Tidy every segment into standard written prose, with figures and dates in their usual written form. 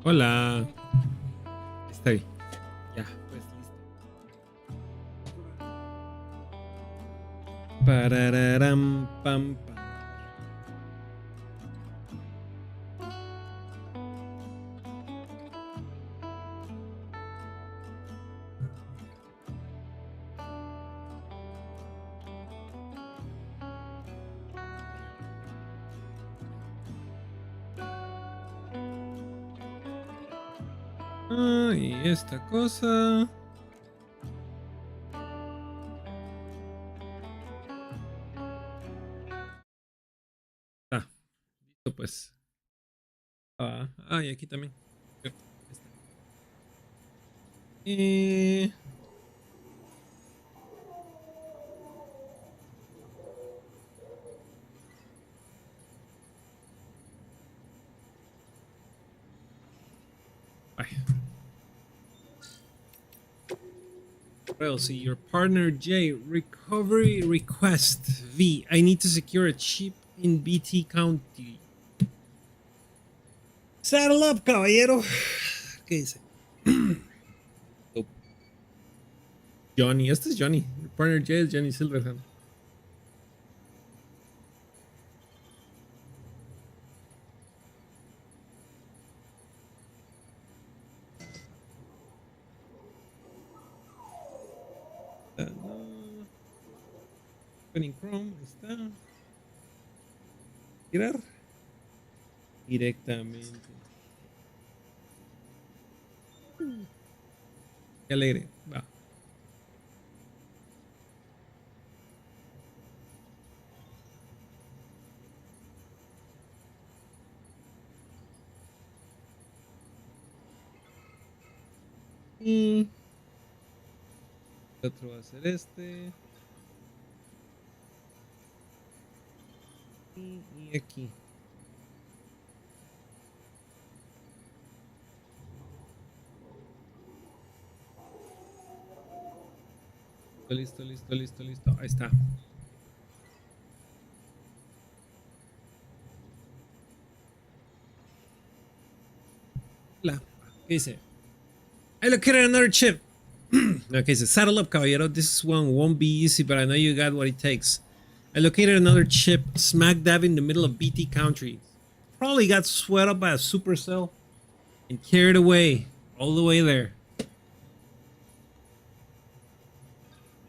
Hola. Está bien. Ya, pues listo. Parararam, pam, pam. Ah, y esta cosa. Ah, listo pues. Y aquí también. Cierto, ahí está. Y... Bye. Well, see, your partner J. Recovery request V. I need to secure a chip in BT County. Saddle up, caballero. ¿Qué dice? Oh, Johnny, este es Johnny. Your partner J es Johnny Silverhand. No. Opening Chrome, ahí está. Tirar directamente. Qué alegre. Va. Y el otro va a ser este. Y aquí. Listo, listo, listo, listo. Ahí está. La. ¿Qué dice? I located another chip. Okay, so saddle up, caballero. This one won't be easy, but I know you got what it takes. I located another chip smack dab in the middle of BT country. Probably got swept up by a supercell and carried away all the way there.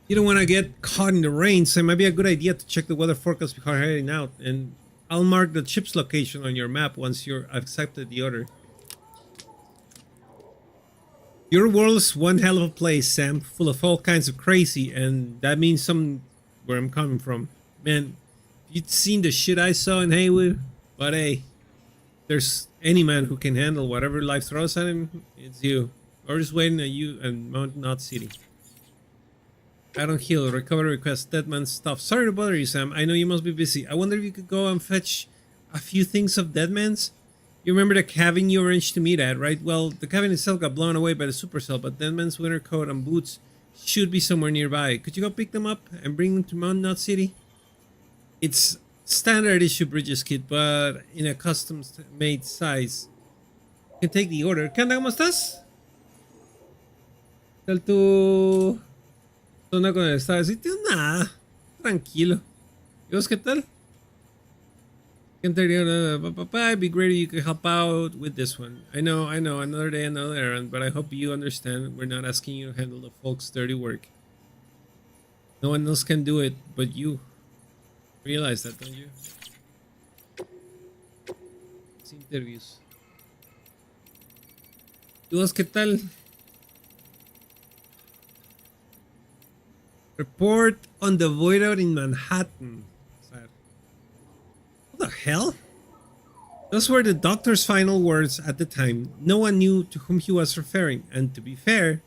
You don't want to get caught in the rain, so it might be a good idea to check the weather forecast before heading out. And I'll mark the chip's location on your map once you're accepted the order. Your world's one hell of a place, Sam, full of all kinds of crazy, and that means some where I'm coming from. Man, you'd seen the shit I saw in Haywood, but hey, there's any man who can handle whatever life throws at him, it's you. Or just waiting at you and Mount Knot City. I don't heal, recovery request, dead man stuff. Sorry to bother you, Sam. I know you must be busy. I wonder if you could go and fetch a few things of dead man's? You remember the cabin you arranged to meet at, right? Well, the cabin itself got blown away by the supercell, but Deadman's winter coat and boots should be somewhere nearby. Could you go pick them up and bring them to Mount Knot City? It's standard issue Bridges kit, but in a custom-made size. You can take the order. ¿Qué onda? ¿Cómo estás? ¿Qué tal tu zona con el estado de sitio? Nada. Tranquilo. ¿Y vos qué tal? It'd be great if you could help out with this one. I know, another day, another errand, but I hope you understand we're not asking you to handle the folks' dirty work. No one else can do it but you. Realize that, don't you? It's interviews. ¿Y vos qué tal? Report on the void out in Manhattan. What the hell? Those were the doctor's final words at the time. No one knew to whom he was referring, and to be fair,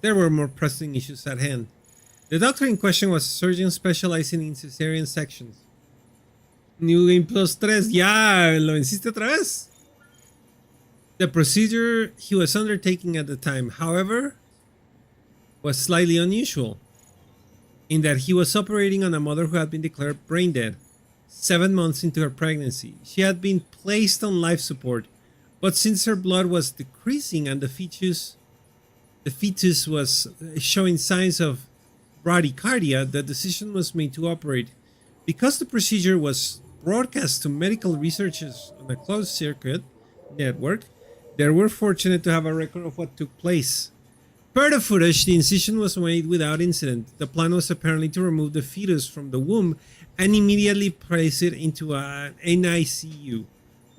there were more pressing issues at hand. The doctor in question was a surgeon specializing in cesarean sections. New Game Plus 3, ya, lo venciste otra vez. The procedure he was undertaking at the time, however, was slightly unusual, in that he was operating on a mother who had been declared brain dead. 7 months into her pregnancy, she had been placed on life support But since her blood was decreasing and the fetus was showing signs of bradycardia, the decision was made to operate. Because the procedure was broadcast to medical researchers on a closed circuit network, they were fortunate to have a record of what took place. Per the footage, the incision was made without incident. The plan was apparently to remove the fetus from the womb and immediately place it into an NICU,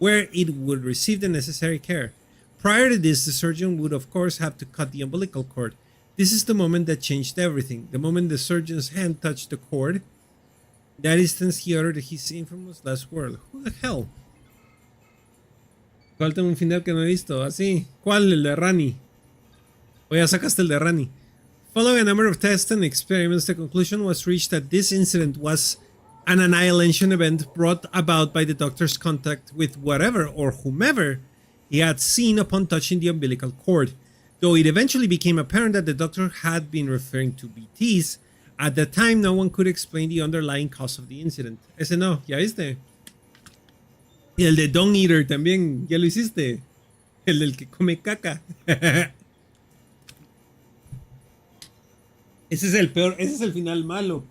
where it would receive the necessary care. Prior to this, the surgeon would of course have to cut the umbilical cord. This is the moment that changed everything. The moment the surgeon's hand touched the cord, that instance he uttered his infamous last word. Who the hell? Falta un final que no he visto. Así. ¿Cuál? El de Rani. O ya sacaste el de Rani. Following a number of tests and experiments, the conclusion was reached that this incident was an annihilation event brought about by the doctor's contact with whatever or whomever he had seen upon touching the umbilical cord. Though it eventually became apparent that the doctor had been referring to BTs, at the time no one could explain the underlying cause of the incident. Ese no, ya viste. Y el de Dung Eater también, ya lo hiciste. El del que come caca. Ese es el peor, ese es el final malo.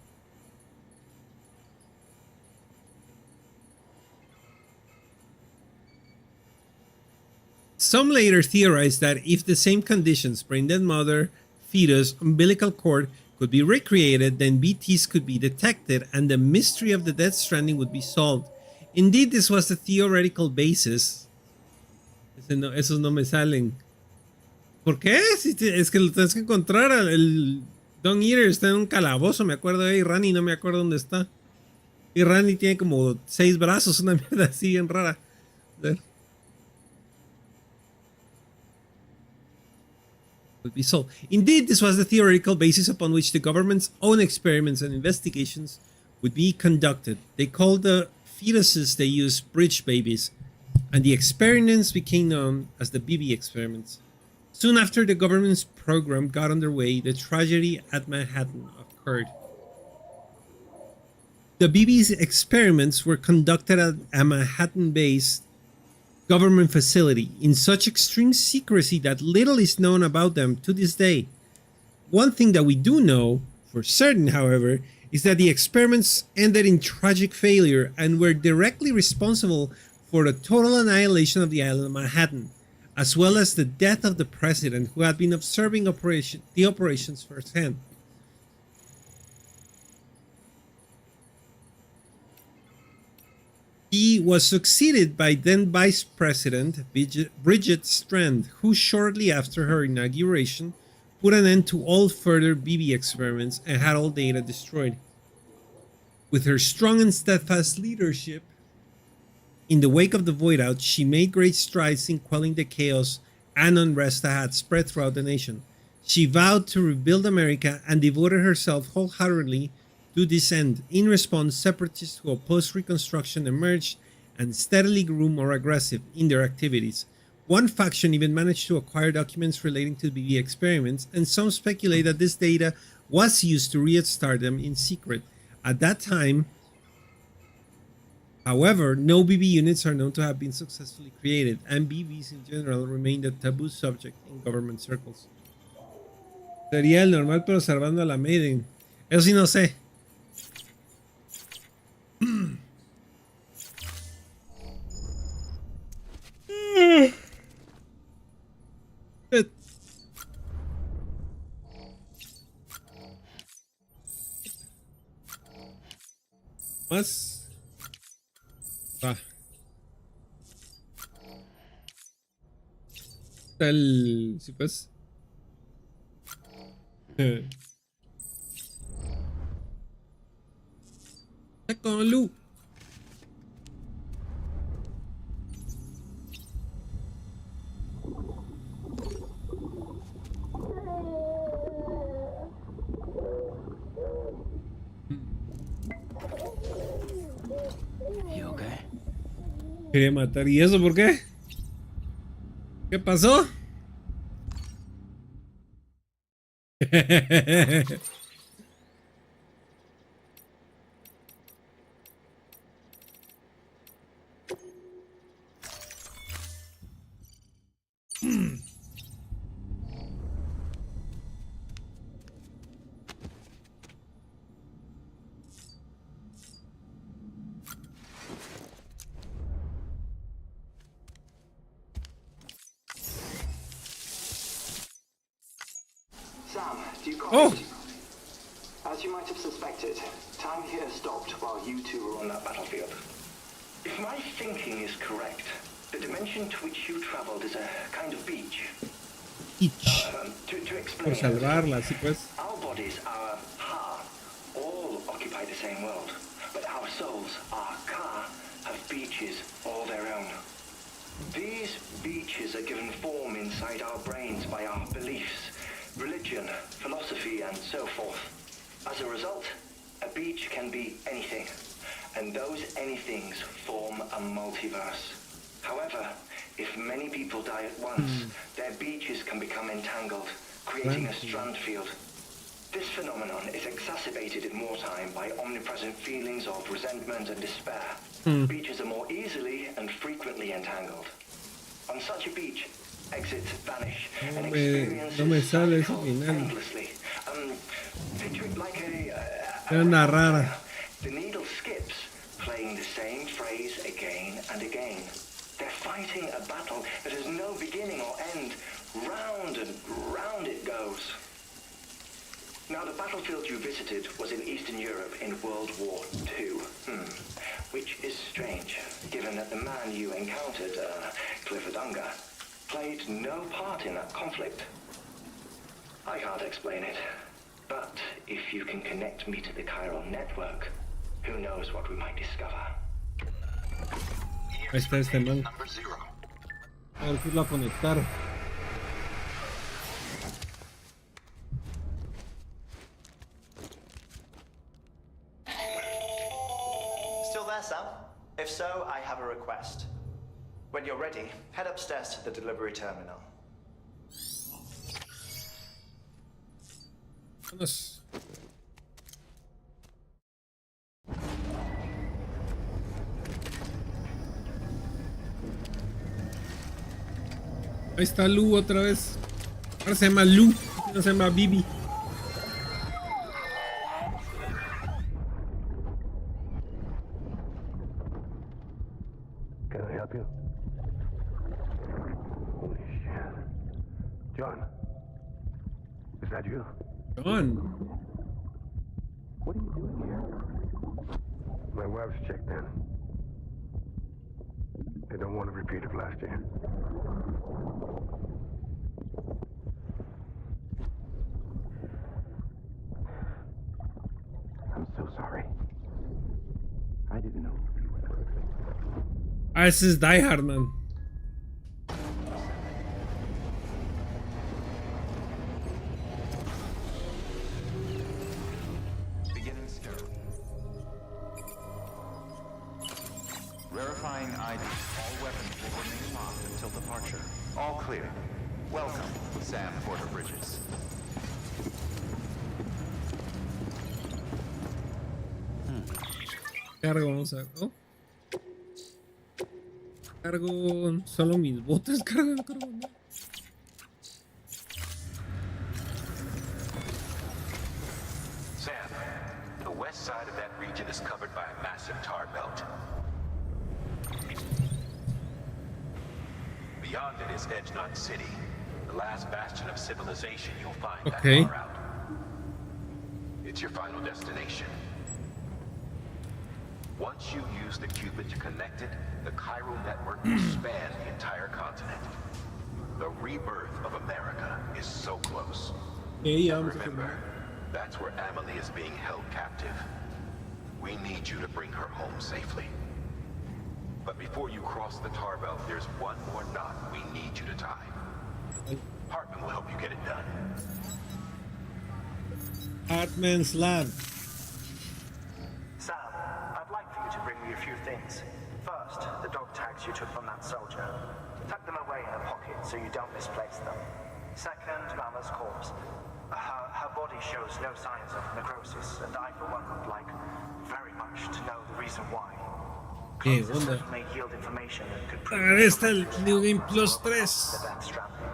Some later theorized that if the same conditions, brain dead mother, fetus, umbilical cord, could be recreated, then BTs could be detected and the mystery of the Death Stranding would be solved. Indeed, this was the theoretical basis. Esos no me salen. ¿Por qué? Es que lo tienes que encontrar. El Dung Eater está en un calabozo, me acuerdo de ahí. Rani no me acuerdo dónde está. Y Rani tiene como 6 brazos, una mierda así bien rara. A ver. Would be solved. Indeed, this was the theoretical basis upon which the government's own experiments and investigations would be conducted. They called the fetuses they used bridge babies, and the experiments became known as the BB experiments. Soon after the government's program got underway, the tragedy at Manhattan occurred. The BB's experiments were conducted at a Manhattan-based government facility in such extreme secrecy that little is known about them to this day. One thing that we do know for certain, however, is that the experiments ended in tragic failure and were directly responsible for the total annihilation of the island of Manhattan, as well as the death of the president who had been observing the operations firsthand. He was succeeded by then Vice President Bridget Strand, who shortly after her inauguration put an end to all further BB experiments and had all data destroyed. With her strong and steadfast leadership, in the wake of the void out, she made great strides in quelling the chaos and unrest that had spread throughout the nation. She vowed to rebuild America and devoted herself wholeheartedly to this end. In response, separatists who opposed Reconstruction emerged and steadily grew more aggressive in their activities. One faction even managed to acquire documents relating to the BB experiments, and some speculate that this data was used to restart them in secret. At that time, however, no BB units are known to have been successfully created, and BBs in general remained a taboo subject in government circles. Sería el normal, pero salvando a la Maiden. Eso sí no sé. Más. Va. Está el. Sí, pues. Está con Lu. Quería matar. ¿Y eso por qué? ¿Qué pasó? Sam, do you copy? Oh! As you might have suspected, time here stopped while you two were on that battlefield. If my thinking is correct, the dimension to which you traveled is a kind of beach. Each. To explain, Por salvarla, sí pues. our bodies, our ha, all occupy the same world, but our souls, our ka, have beaches all their own. These beaches are given form inside our brains by our beliefs, religion, philosophy, and so forth. As a result, a beach can be anything, and those anythings form a multiverse. However, if many people die at once, their beaches can become entangled, creating a strand field. This phenomenon is exacerbated in wartime by omnipresent feelings of resentment and despair. Beaches are more easily and frequently entangled. On such a beach, exits vanish and experiences cycle endlessly. Picture it like Una rara. the needle skips, playing the same phrase again and again. They're fighting a battle that has no beginning or end. Round and round it goes. Now, the battlefield you visited was in Eastern Europe in World War II. Which is strange, given that the man you encountered, Cliffordunga, played no part in that conflict. I can't explain it, but if you can connect me to the chiral network, who knows what we might discover. Ahí está este man. A ver si lo va a conectar. Still there, Sam? If so, I have a request. When you're ready, head upstairs to the delivery terminal. Vámonos. Ahí está Lu otra vez. Ahora se llama Lu, no se llama Bibi. Can I help you? Holy shit. John. Is that you? John. What are you doing here? My wife's checked in. They don't want a repeat of last year. I'm so sorry. I didn't know you were perfect. Ah, ese es Die Hard, man. Beginning stir. Verifying ID. All weapons will remain locked until departure. All clear. Welcome, Sam Porter Bridges. Cargo, vamos a ver. Oh. Cargo solo mis botes, cargo, no cargo nada. Sam, the west side of that region is covered by a massive tar belt. Beyond it is Edgenot City, the last bastion of civilization you'll find that far out. It's your final destination. Once you use the Cupid to connect it, the chiral network will span the entire continent. The rebirth of America is so close. Remember, that's where Amelie is being held captive. We need you to bring her home safely. But before you cross the tar belt, there's one more knot we need you to tie. Hartman will help you get it done. Hartman's lab. Sam, I'd like for you to bring me a few things. First, the dog tags you took from that soldier. Tuck them away in a pocket so you don't misplace them. Second, Mama's corpse. Her body shows no signs of necrosis, and I, for one, would like very much to know the reason why. ¿Qué Clones onda? certainly yield information that could prove Ahí está el just New how Game much Plus of a 3. the Death Stranding.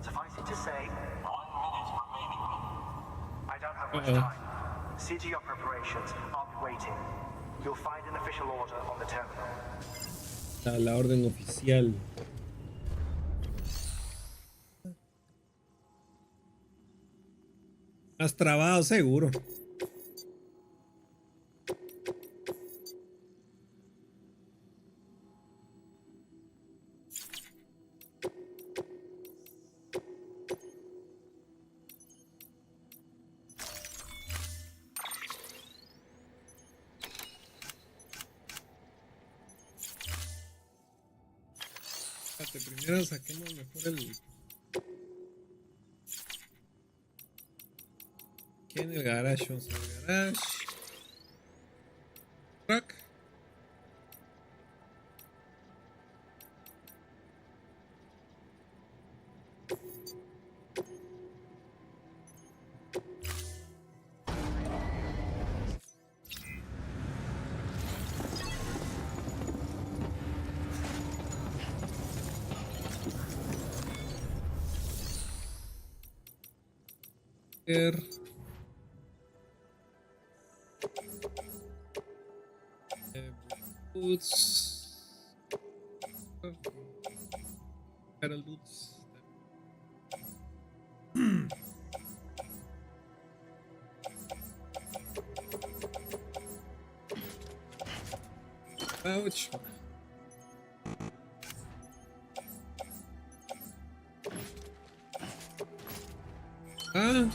Suffice it to say, 1 minute remaining. I don't have much time. See to your preparations. I'll be waiting. You'll find an official order on the terminal. La orden oficial. Has trabado seguro. Espérate, primero saquemos mejor el... Aquí en el garage, vamos al garage. Truck. Er. Boots. Pedal boots. Ouch. Ah.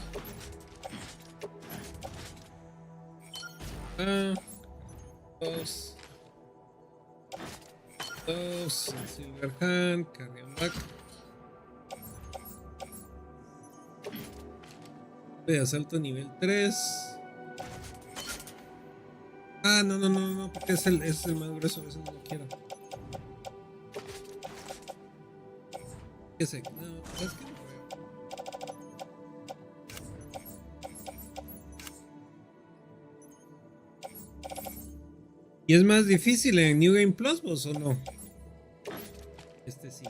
Ah. Dos. Dos. Silver Hand. Carry back. De asalto nivel 3. Ah, no, no, no, no, porque es el más grueso, eso no lo quiero. Ese, no, es que no veo. ¿Y es más difícil en New Game Plus, vos, o no? Este sí.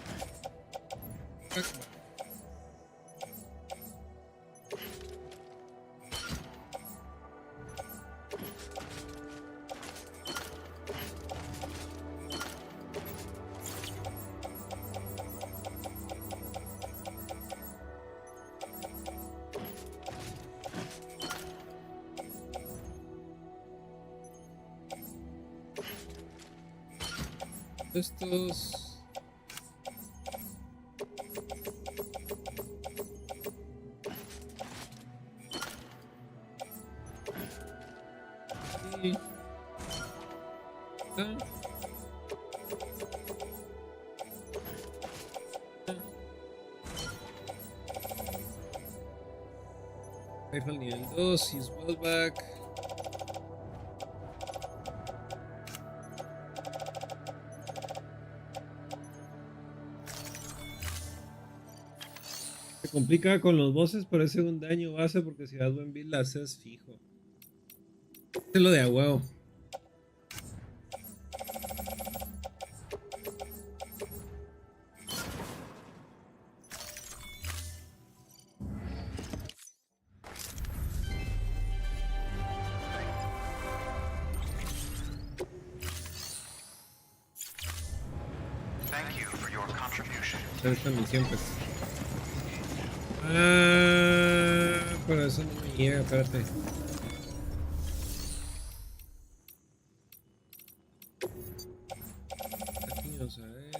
Estos. Y... Ah. Rifle nivel 2, use wallback. Se complica con los bosses, pero es un daño base porque si das buen build la haces fijo. Es lo de a huevo. Thank you for your contribution. Hacer esta misión, pues. Ah, pero eso no me llega, espérate. Aquí vamos a ver.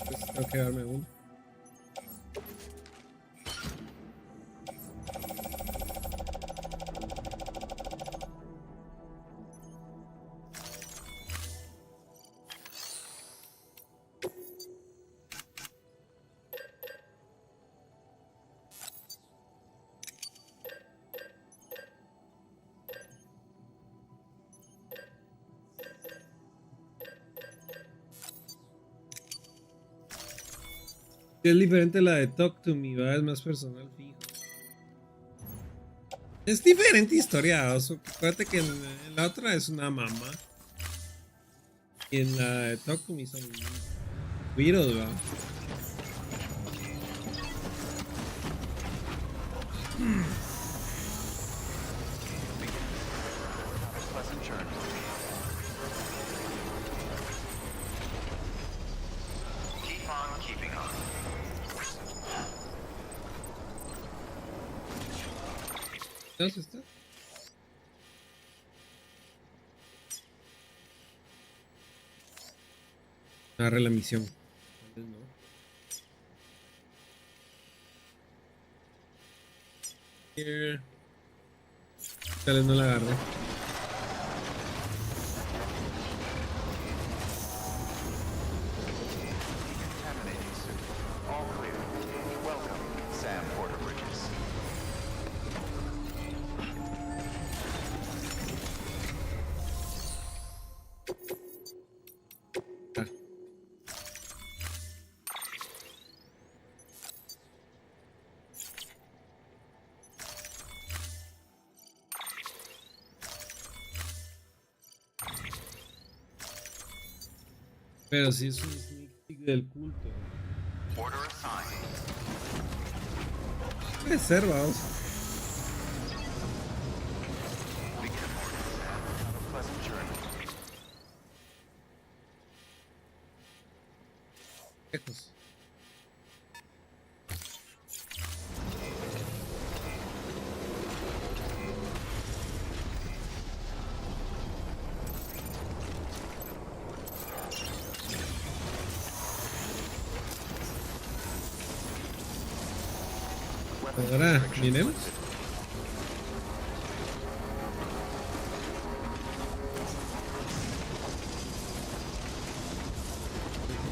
Pues tengo que darme uno. Es diferente la de Talk to Me, ¿va? Es más personal, fijo. Es diferente historia, Oso. Acuérdate que en la otra es una mamá. Y en la de Talk to Me son weirdos, ¿va? Pleasant journey. Keep on keeping on. ¿Dónde está? Agarré la misión. Tal vez no. Here. Tal vez no la agarré. Contaminating suit. All clear. Welcome, Sam Porter Bridges. Ah. Pero sí es un sneak peek del culto. Order assigned. Puede ser, vamos. Begin morning, Sam. Have a pleasant journey. Lejos. Ahora, miremos.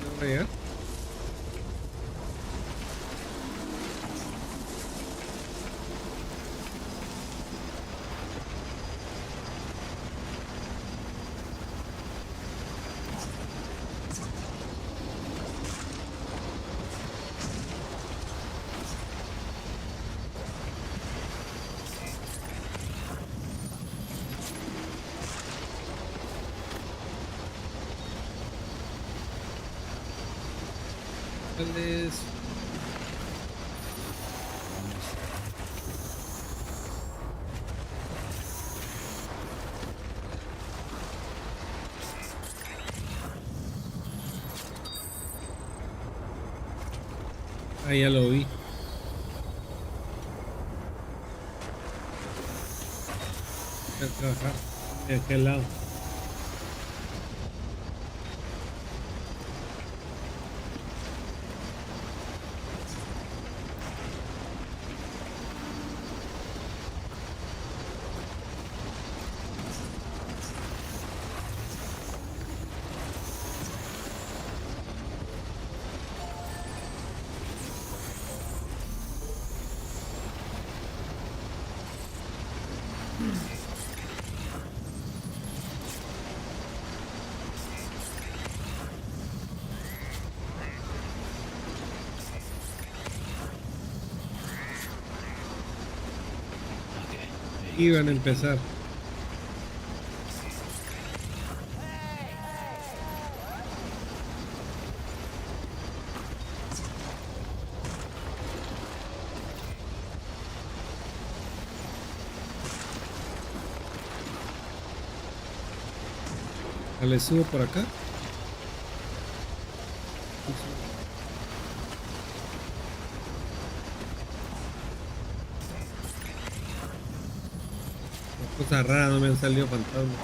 No voy a llegar. ¿Cuál es? Ah, ya lo vi. Voy a trabajar de aquel lado. Iban a empezar. Le subo por acá. Cosa rara, no me han salido fantasmas.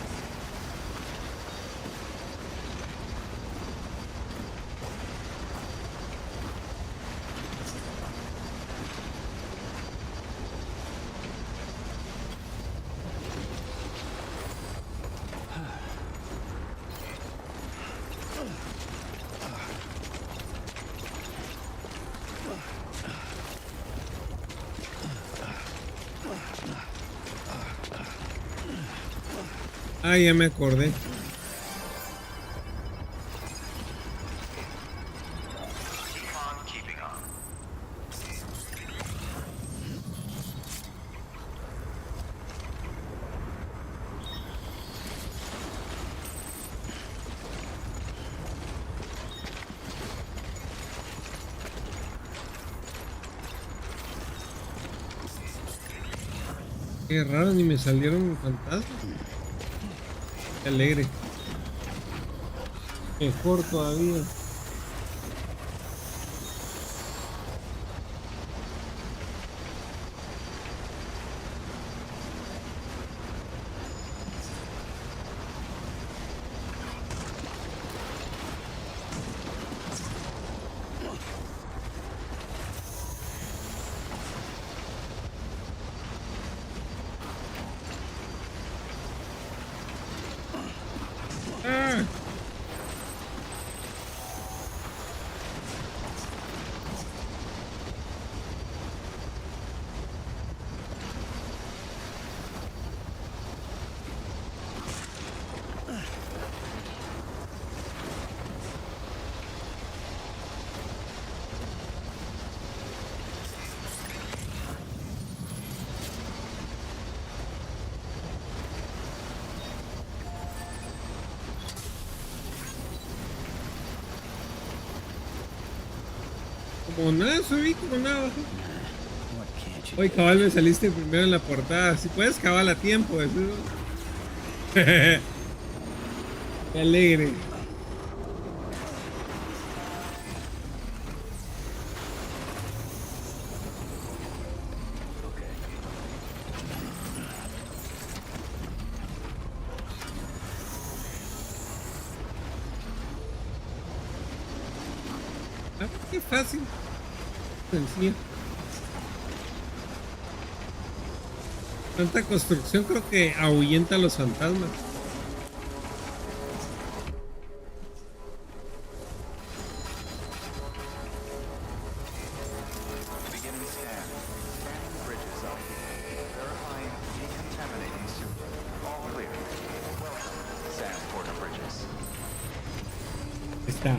Ah, ya me acordé. Keep on keeping on. Qué raro, ni me salieron fantasmas. Qué alegre. Mejor todavía. Ah. Como nada, subí como nada abajo. Hoy cabal me saliste primero en la portada. Si puedes cabal a tiempo, eso. Qué alegre. Ah, qué fácil. Sencillo. Tanta construcción creo que ahuyenta a los fantasmas. Beginning scan. Scanning bridges up. Verifying decontaminating suit. All clear. Welcome, Sam Porter Bridges. Está.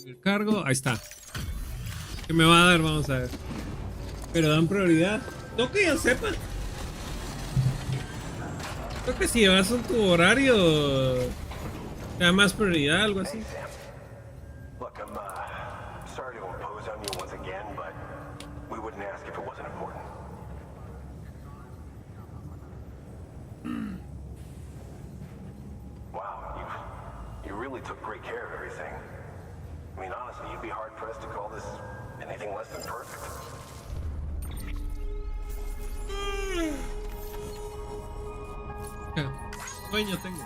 El cargo, ahí está. ¿Qué me va a dar? Vamos a ver. Pero dan prioridad. No que yo sepa. Creo que si llevas en tu horario, te da más prioridad, algo así. Hey, Sam. Look, I'm sorry to impose on you once again, but we wouldn't ask if it wasn't important. Wow, you really took great care of everything. I mean, honestly, you'd be hard-pressed to call this anything less than perfect. Sueño tengo.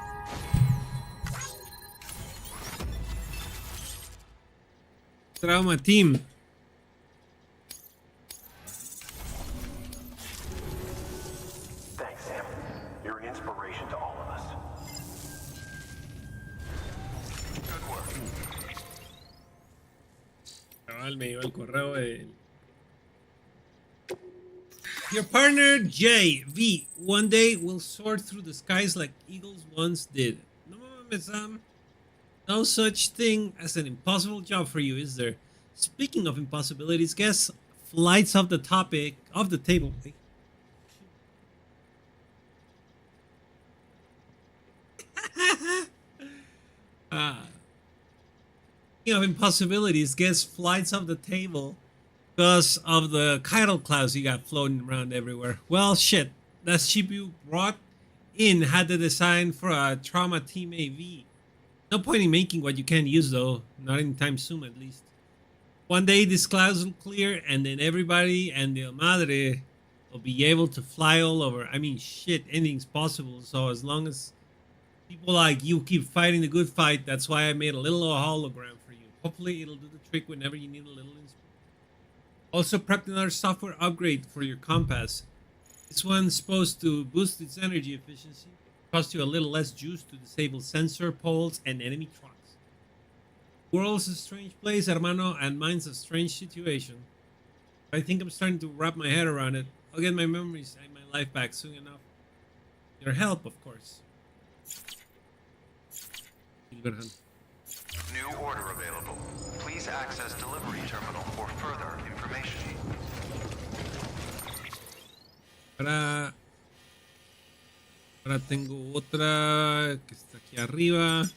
Trauma Team. Thanks, Sam. You're an inspiration to all of us. Good work. Cabal, me iba el correo de... Your partner J.V. one day will soar through the skies like eagles once did. No mames, Sam. No such thing as an impossible job for you, is there? Speaking of impossibilities, guess flights off the topic of the table. Speaking of impossibilities, guess flights off the table because of the chiral clouds you got floating around everywhere. Well, shit. That ship you brought in had the design for a Trauma Team AV. No point in making what you can't use, though. Not anytime soon, at least. One day these clouds will clear, and then everybody and the Madre will be able to fly all over. I mean, shit, anything's possible. So as long as people like you keep fighting the good fight, that's why I made a little hologram for you. Hopefully it'll do the trick whenever you need a little inspiration. Also prepped another software upgrade for your compass. This one's supposed to boost its energy efficiency, cost you a little less juice to disable sensor poles and enemy trucks. World's a strange place, hermano, and mine's a strange situation. I think I'm starting to wrap my head around it. I'll get my memories and my life back soon enough. Your help, of course. Silverhand. New order available. Please access delivery terminal for further information. Ahora tengo otra que está aquí arriba.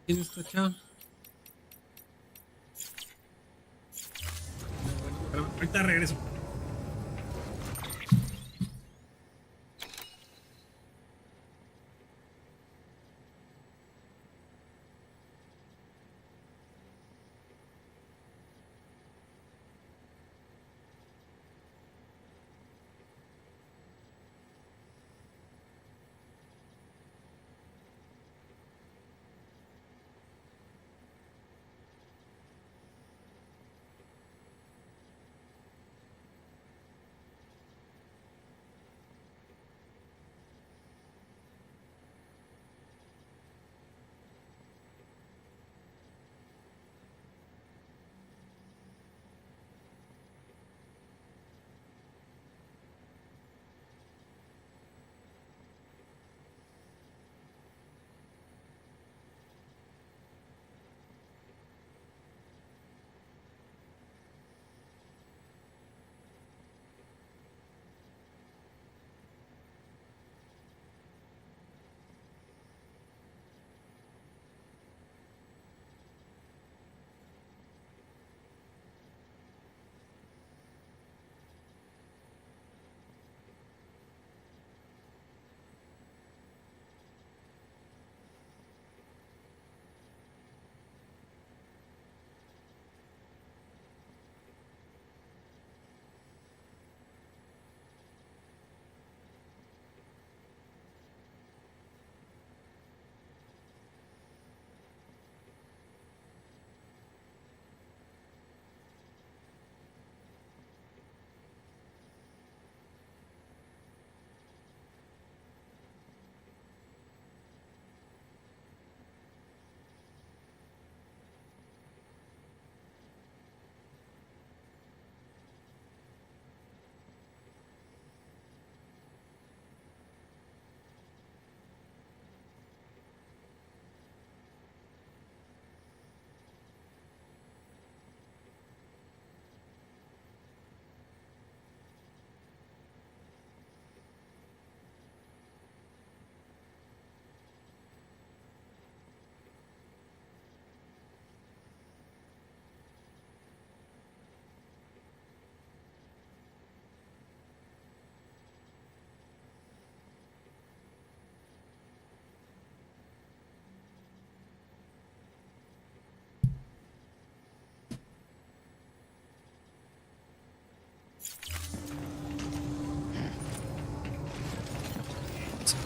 ¿Quién está chao? Bueno, ahorita regreso.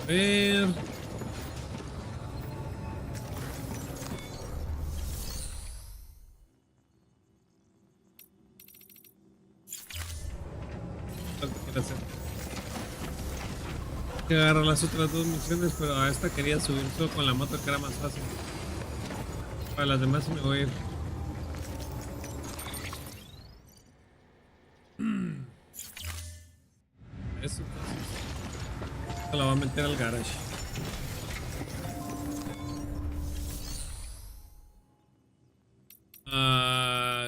A ver. Lo que quiero hacer. Hay que agarrar las otras dos misiones, pero a esta quería subir solo con la moto que era más fácil. Para las demás sí me voy a ir. Eso entonces. Esto la voy a meter al garage.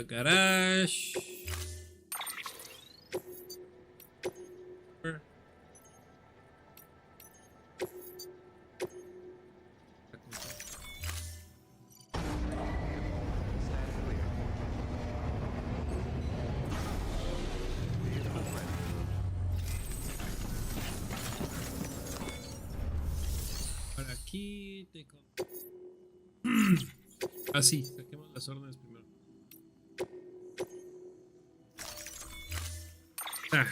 Garage. Por aquí te así, saquemos las órdenes primero. Ah.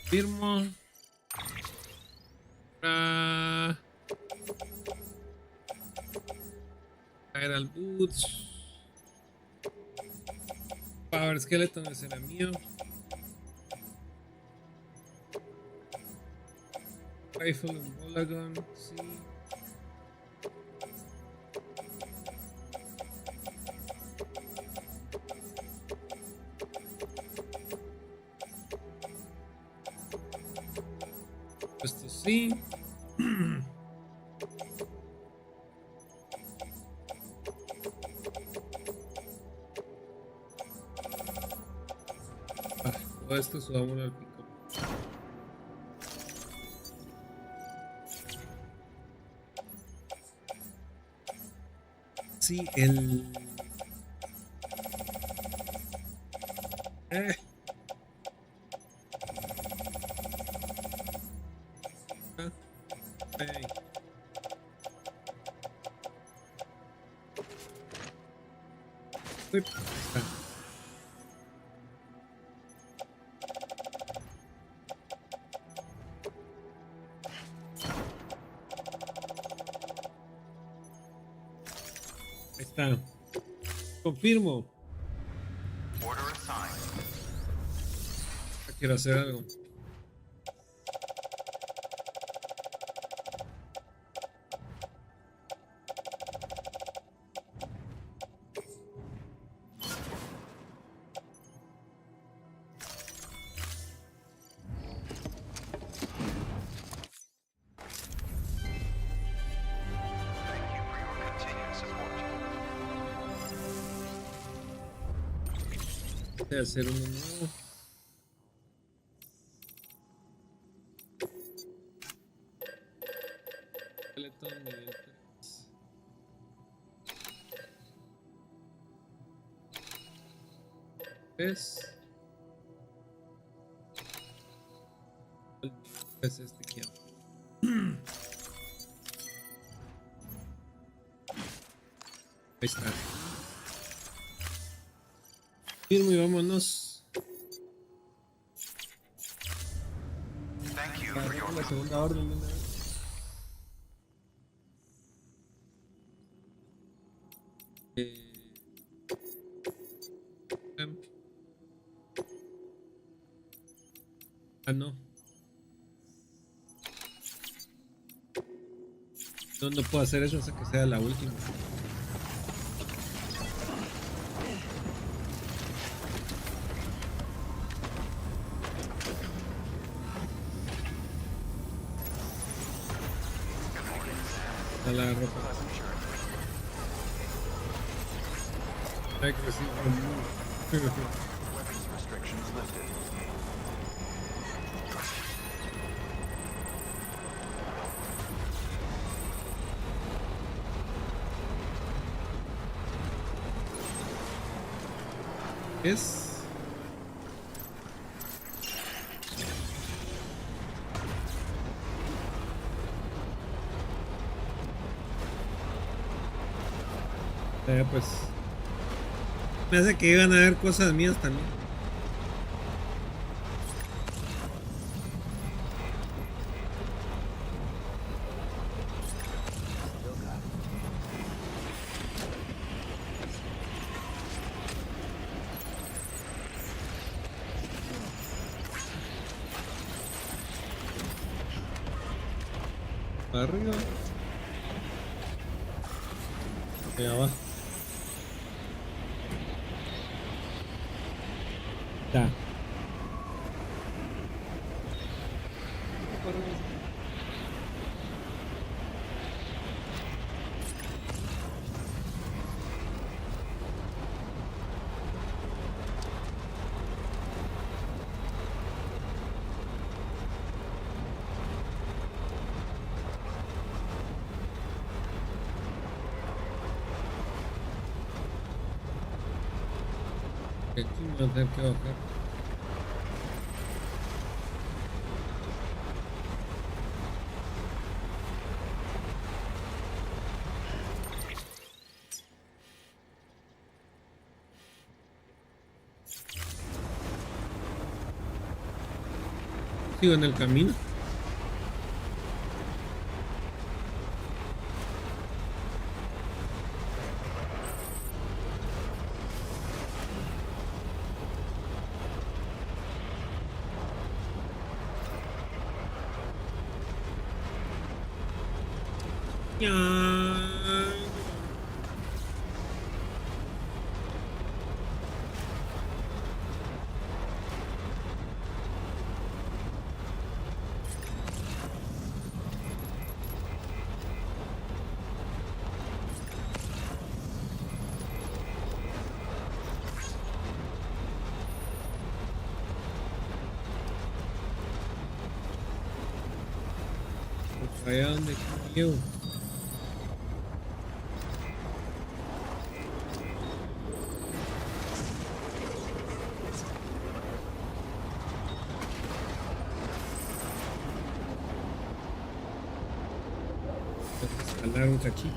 Firmo. Caer al boots. Power Skeleton ese era mío. Rifle and Bolagon, sí. Esto sí. Todo esto subámoslo al pico. Sí, el... Hey. Uy, está. Ahí está. Confirmo. Order assigned. Quiero hacer algo. Thank you for your continued support. Voy a hacer uno nuevo. Skeleton nivel 3. Es este que ahí está. Firmo y vámonos. Thank you for Agarramos la your segunda orden de una vez. Em. Ah, no. No, no puedo hacer eso hasta que sea la última. A la ropa. Hay que recibir weapons restrictions lifted. es. Pues me hace que iban a haber cosas mías también. Para arriba. Allá abajo. Ya. Aquí me voy a tener que bajar. Sigo en el camino. Ya. Allá donde llevo. Escalar un cachito.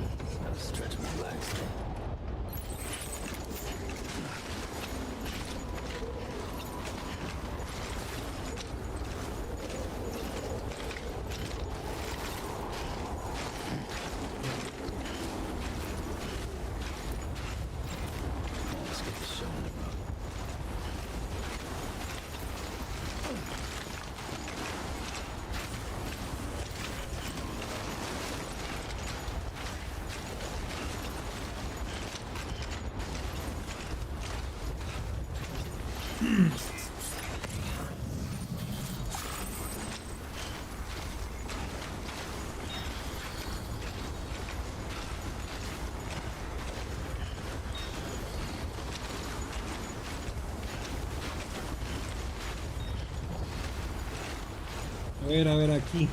A ver aquí.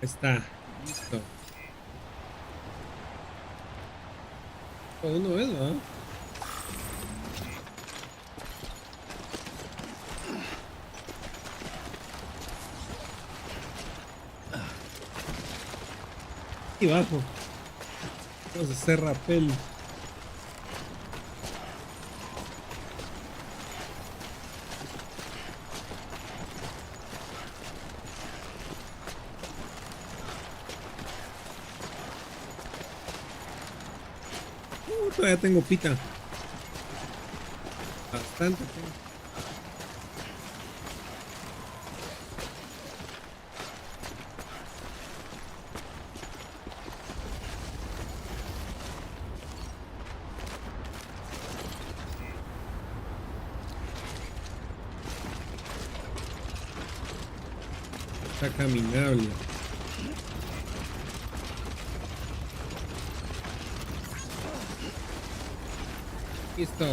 Está listo. Uno es, ¿no? Y bajo. Vamos a hacer rappel. Todavía tengo pita. Bastante tengo. Está caminable. Listo.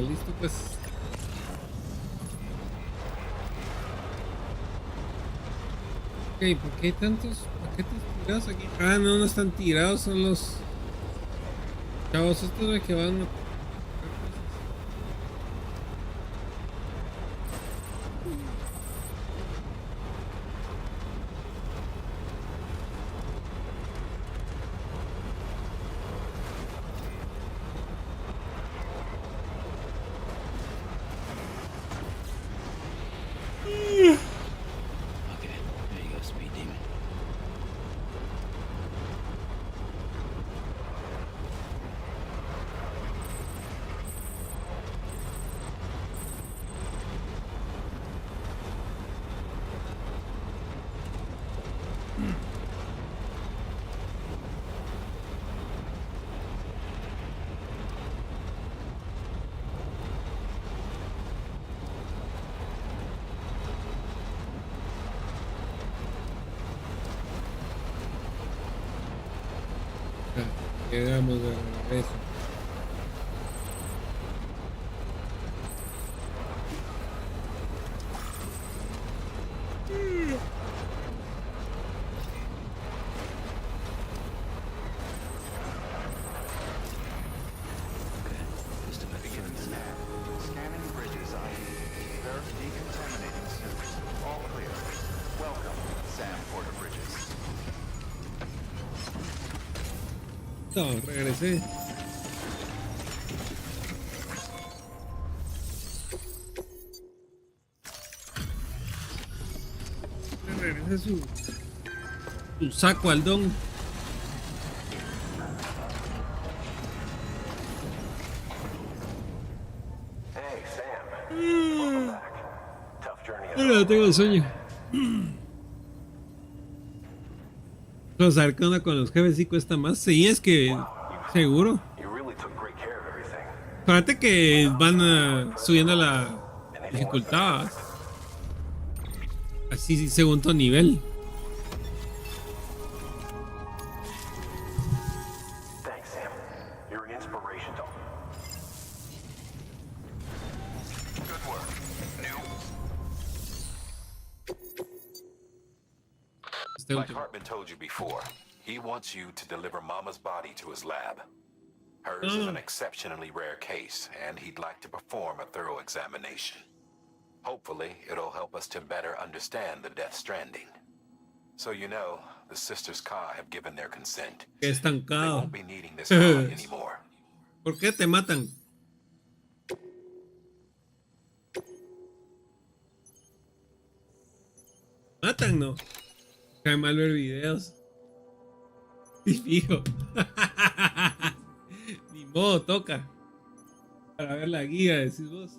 Listo pues. Ok, ¿por qué hay tantos paquetes tirados aquí? Ah, no, no están tirados, son los chavos estos de que van a... Llegamos de regreso. Scanning bridges ID. Decontaminating suit. All clear. Welcome, Sam Porter Bridges. No, regresé. Regresé su saco al don. Hey, Sam. Welcome back. Tough journey. Ahora tengo sueño. Los arcana con los jefes sí cuesta más. Sí, es que seguro. You really took great care of everything. Fíjate que van subiendo la dificultad. Así según tu nivel. Thanks, Sam. You're an inspiration to... Good work. Este Like último. Hartman told you before, he wants you to deliver Mama's body to his lab. Hers is an exceptionally rare case, and he'd like to perform a thorough examination. Hopefully, it'll help us to better understand the Death Stranding. So you know, the sisters Ka have given their consent. Qué They estancado. won't be needing this body anymore. ¿Por qué te matan? Matan, no. Cae mal ver videos. Y fijo. Ni modo, toca. Para ver la guía, decís vos.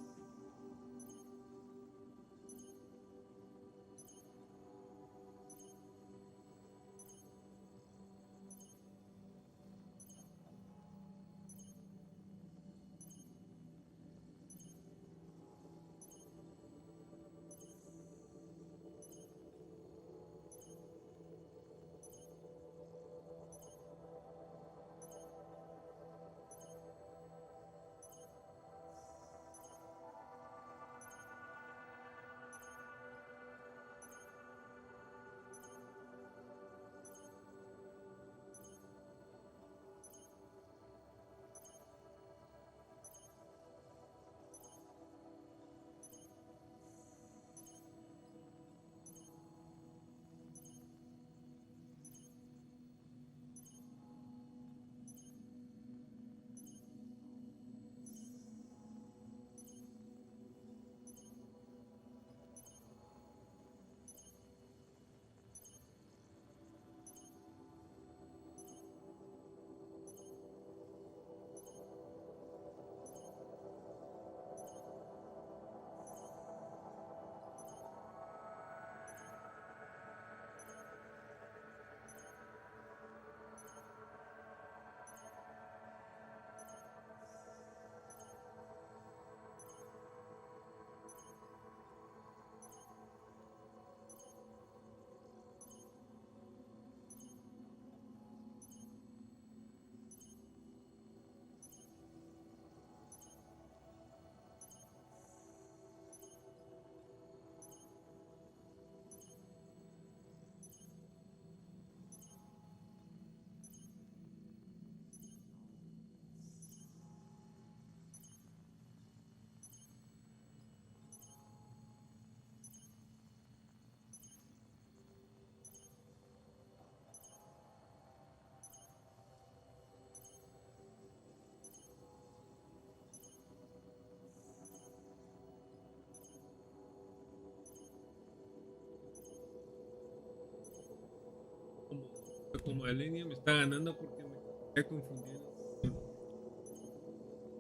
Como la línea me está ganando porque me estoy confundiendo.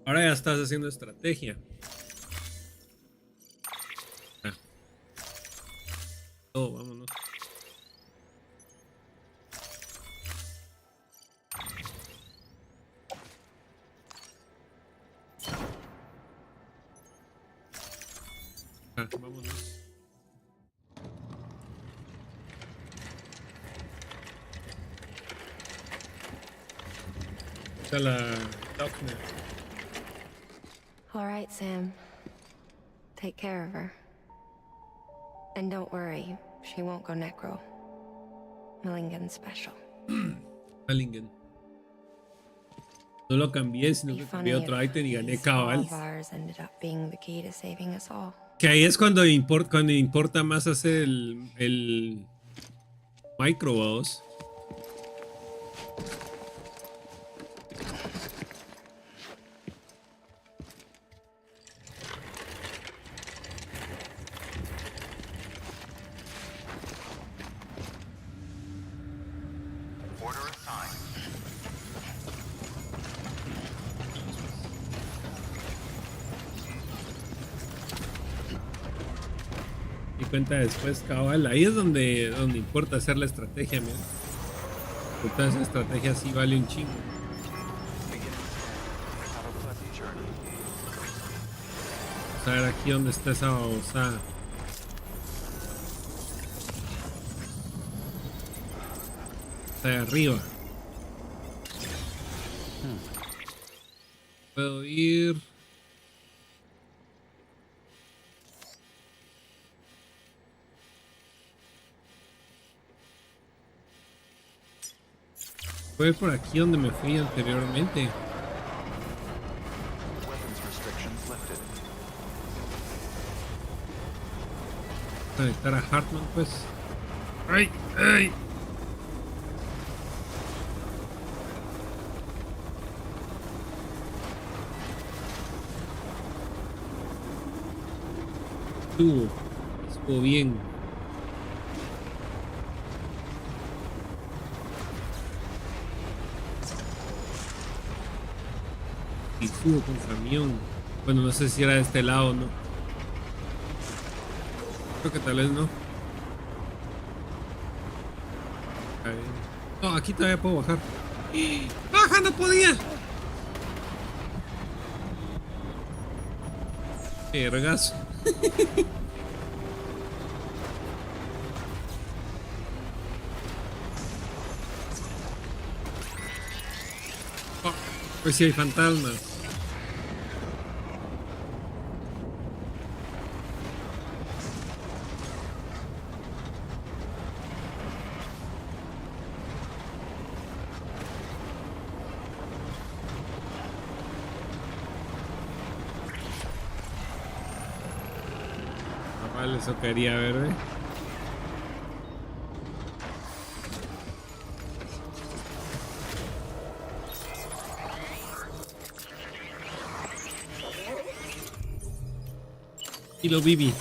Ahora ya estás haciendo estrategia. Ah. Oh, vámonos. Ah, vámonos. Está la Dockner. All right, Sam. Take care of her. And don't worry, she won't go necro. Millingan's special. Halligan. No lo cambié, sino Be que funny cambié otro if ítem y gané these small cabal. bars ended up being the key to saving us all. Que ahí es cuando importa más hacer el microboss. Order assigned. Y cuenta después, cabal. Ahí es donde importa hacer la estrategia, mira. Toda esa estrategia sí vale un chingo. Beginning scan. Have a pleasant journey. Vamos a ver aquí dónde está esa babosada. Está de arriba. Puedo ir. Puedo ir por aquí donde me fui anteriormente. Weapons restrictions lifted. Conectar a Hartman, pues. ¡Ay! ¡Ay! Estuvo bien. Y estuvo con camión. Bueno, no sé si era de este lado o no. Creo que tal vez no. A ver. No, aquí todavía puedo bajar. ¡Baja! ¡No podía! Vergazo. Oh, pues sí hay fantasmas. Vale, eso quería ver, ¿eh? Y lo viví.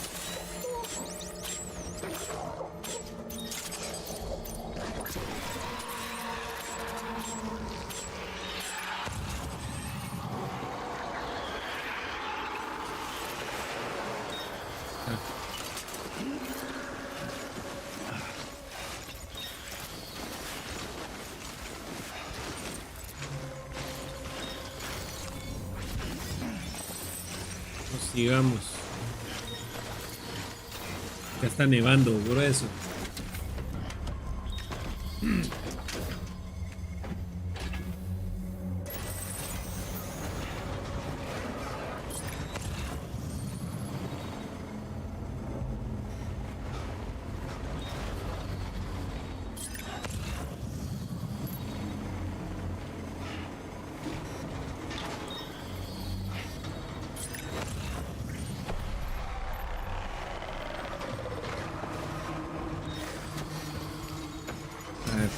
Sigamos. Ya está nevando, grueso. A ver.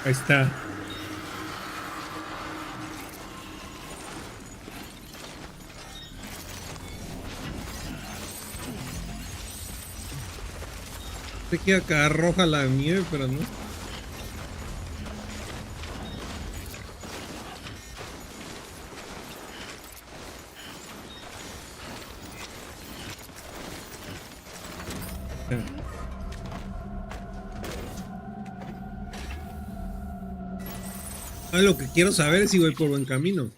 Ahí está. Se queda acá roja la nieve, pero no. Ah, lo que quiero saber es si voy por buen camino.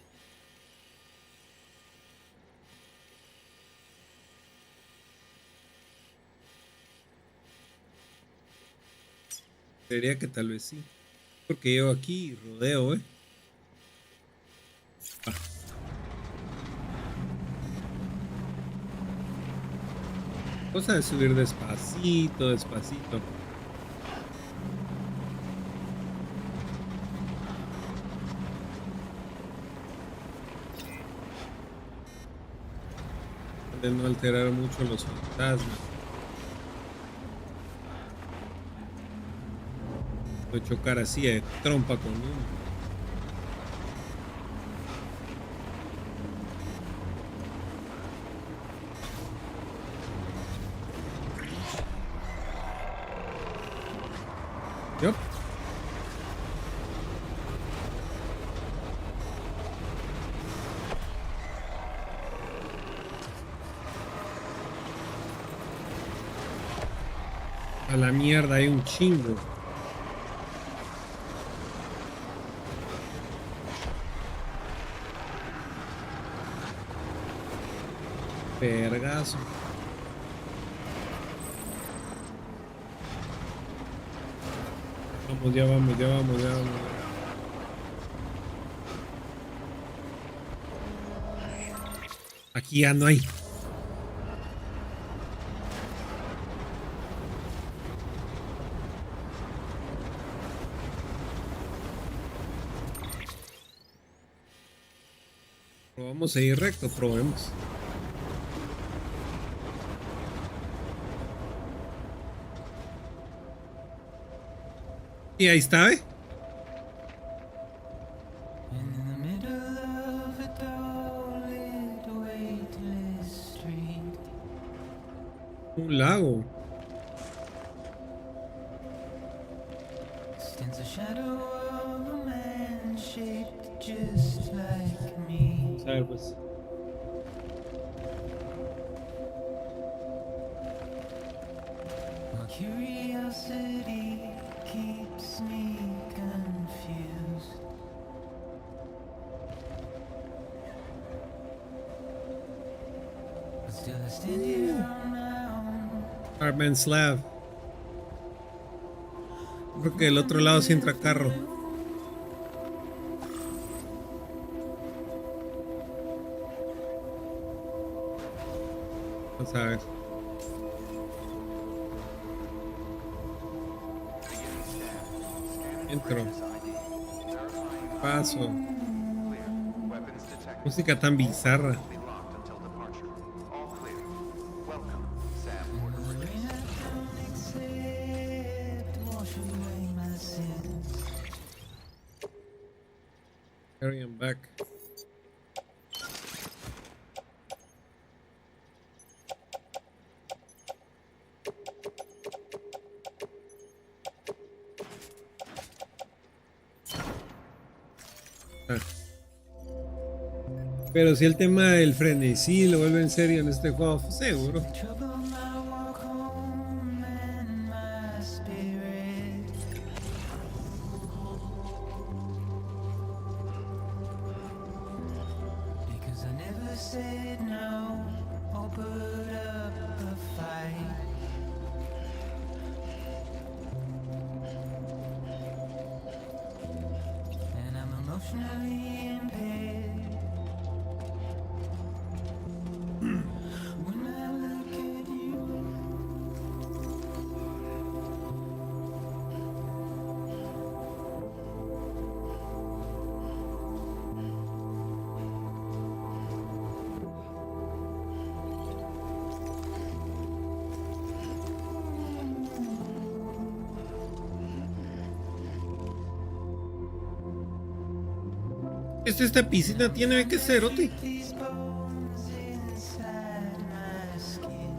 Creería que tal vez sí. Porque yo aquí rodeo, Ah. Cosa de subir despacito, despacito. De no alterar mucho los fantasmas. De chocar así de trompa con uno. Yup. A la mierda, hay un chingo. Vergazo. Vamos, ya vamos, ya vamos, ya vamos. Aquí ya no hay. Vamos a ir recto, probemos. Y ahí está, ¿eh? Un lago. Vamos a ver, pues. Curiosity keeps me confused. But still I stand here on my own. Armen Slav. Creo que del otro lado sí entra carro. Vamos a ver. Entro. Paso. Música tan bizarra. Carry him back. Pero si el tema del frenesí lo vuelve en serio en este juego, seguro. ¿Qué es esta piscina? Tiene que ser, Oti. These bones inside my skin.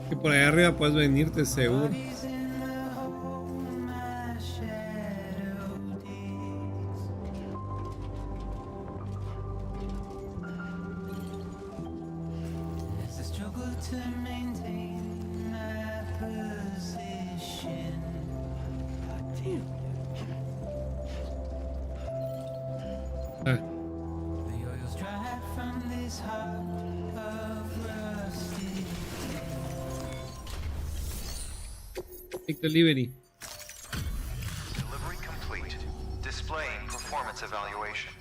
Que por allá arriba puedes venirte seguro. Bodies in the hole my shadow digs. As I struggle to maintain my position. God damn. Ah, The oil's dried from this heart of rusted take delivery. Delivery complete. Displaying performance evaluation.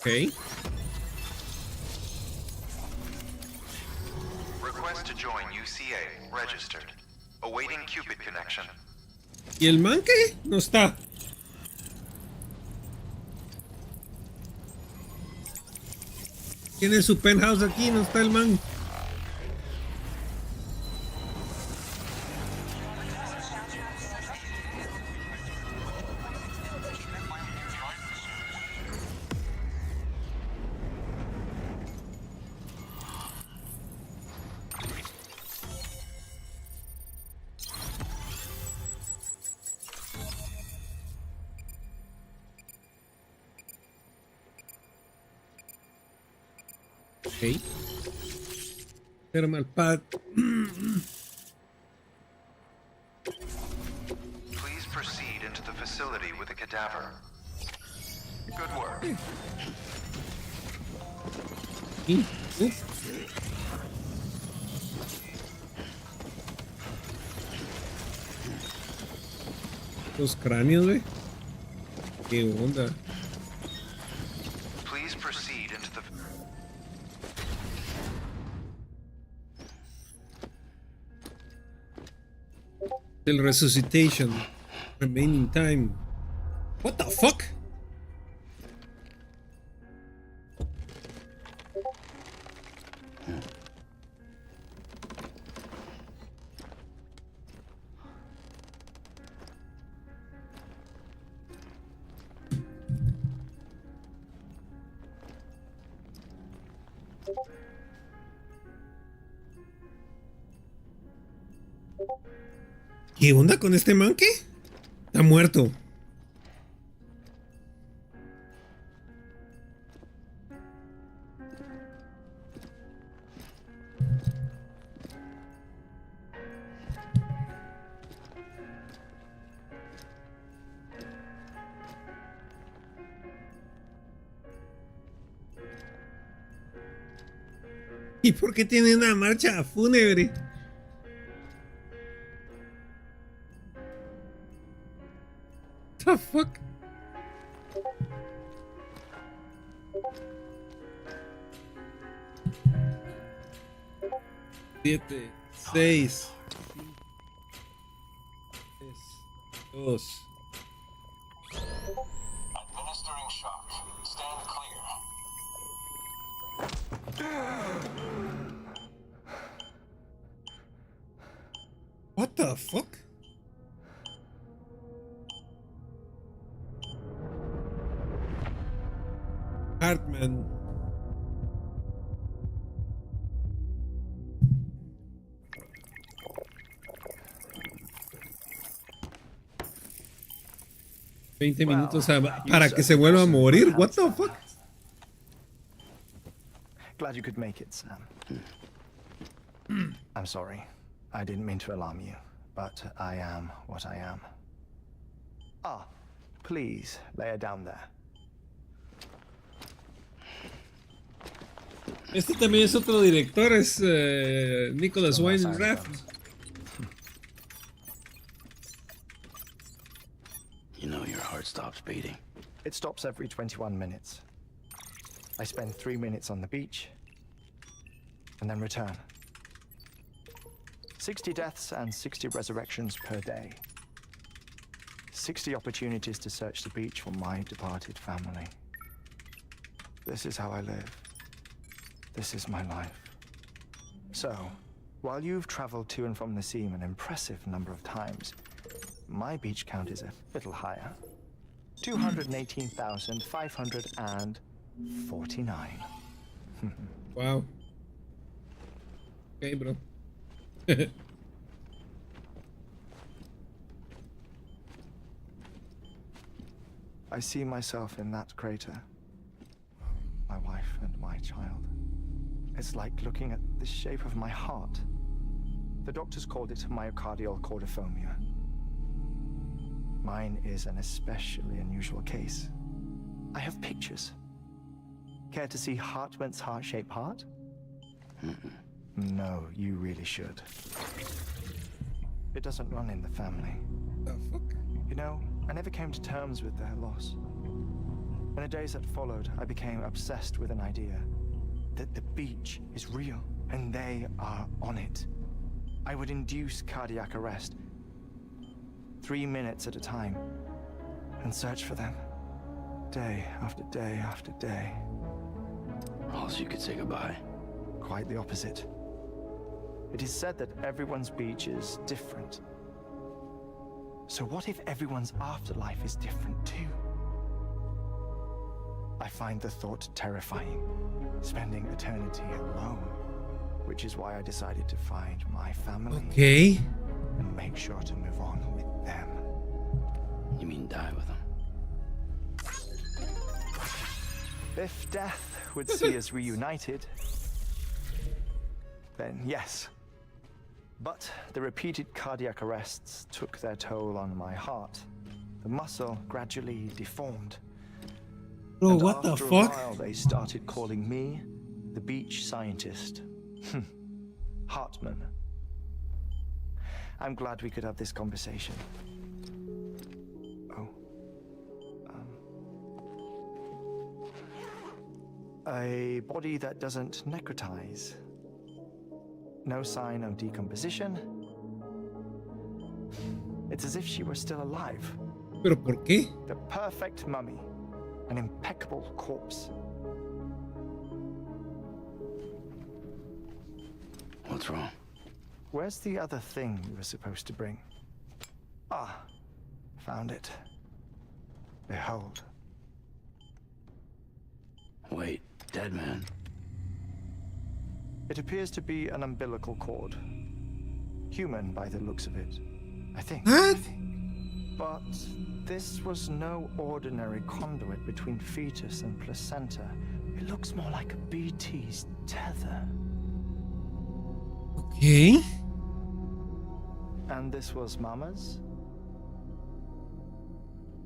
Ok. Request to join UCA. Registered. Awaiting Cupid connection. ¿Y el man qué? No está. Tiene su penthouse aquí, no está el man. Ok. Thermal pad. Please proceed into the facility with a cadaver. Good work. Y, uf. Los cráneos, güey. Qué onda. Please proceed into the... El resuscitation. Remaining time. What the fuck? ¿Qué onda con este man? ¿Qué? Está muerto. ¿Y por qué tiene una marcha fúnebre? The fuck? Siete, seis, tres, dos. Administering shock. Stand clear. What the fuck? Hartman. $20 minutos para que se vuelva a morir. What the fuck? Glad you could make it, Sam. I'm sorry. I didn't mean to alarm you, but I am what I am. Ah, please lay her down there. Este también es otro director, es Nicholas Winding Refn. You know your heart stops beating. It stops every 21 minutes. I spend 3 minutes on the beach and then return. 60 deaths and 60 resurrections per day. 60 opportunities to search the beach for my departed family. This is how I live. This is my life. So, while you've traveled to and from the sea an impressive number of times, my beach count is a little higher. 218,549. Wow. Okay, bro. I see myself in that crater. My wife and my child. It's like looking at the shape of my heart. The doctors called it myocardial cordiformia. Mine is an especially unusual case. I have pictures. Care to see Hartman's heart-shaped heart? No, you really should. It doesn't run in the family. The fuck? You know, I never came to terms with their loss. In the days that followed, I became obsessed with an idea that the beach is real and they are on it. I would induce cardiac arrest 3 minutes at a time and search for them day after day after day. Oh, so you could say goodbye. Quite the opposite. It is said that everyone's beach is different. So what if everyone's afterlife is different too? I find the thought terrifying, spending eternity alone, which is why I decided to find my family. Okay. And make sure to move on with them. You mean die with them? If death would see us reunited, then yes. But the repeated cardiac arrests took their toll on my heart. The muscle gradually deformed. Bro, And what the after a fuck? while, they started calling me the beach scientist. Hartman. I'm glad we could have this conversation. Oh. A body that doesn't necrotize. No sign of decomposition. It's as if she were still alive. ¿Pero por qué? The perfect mummy. An impeccable corpse. What's wrong? Where's the other thing you were supposed to bring? Ah, found it. Behold. Wait, dead man. It appears to be an umbilical cord. Human by the looks of it, I think. What? But this was no ordinary conduit between fetus and placenta. It looks more like a BT's tether. Okay. And this was Mama's?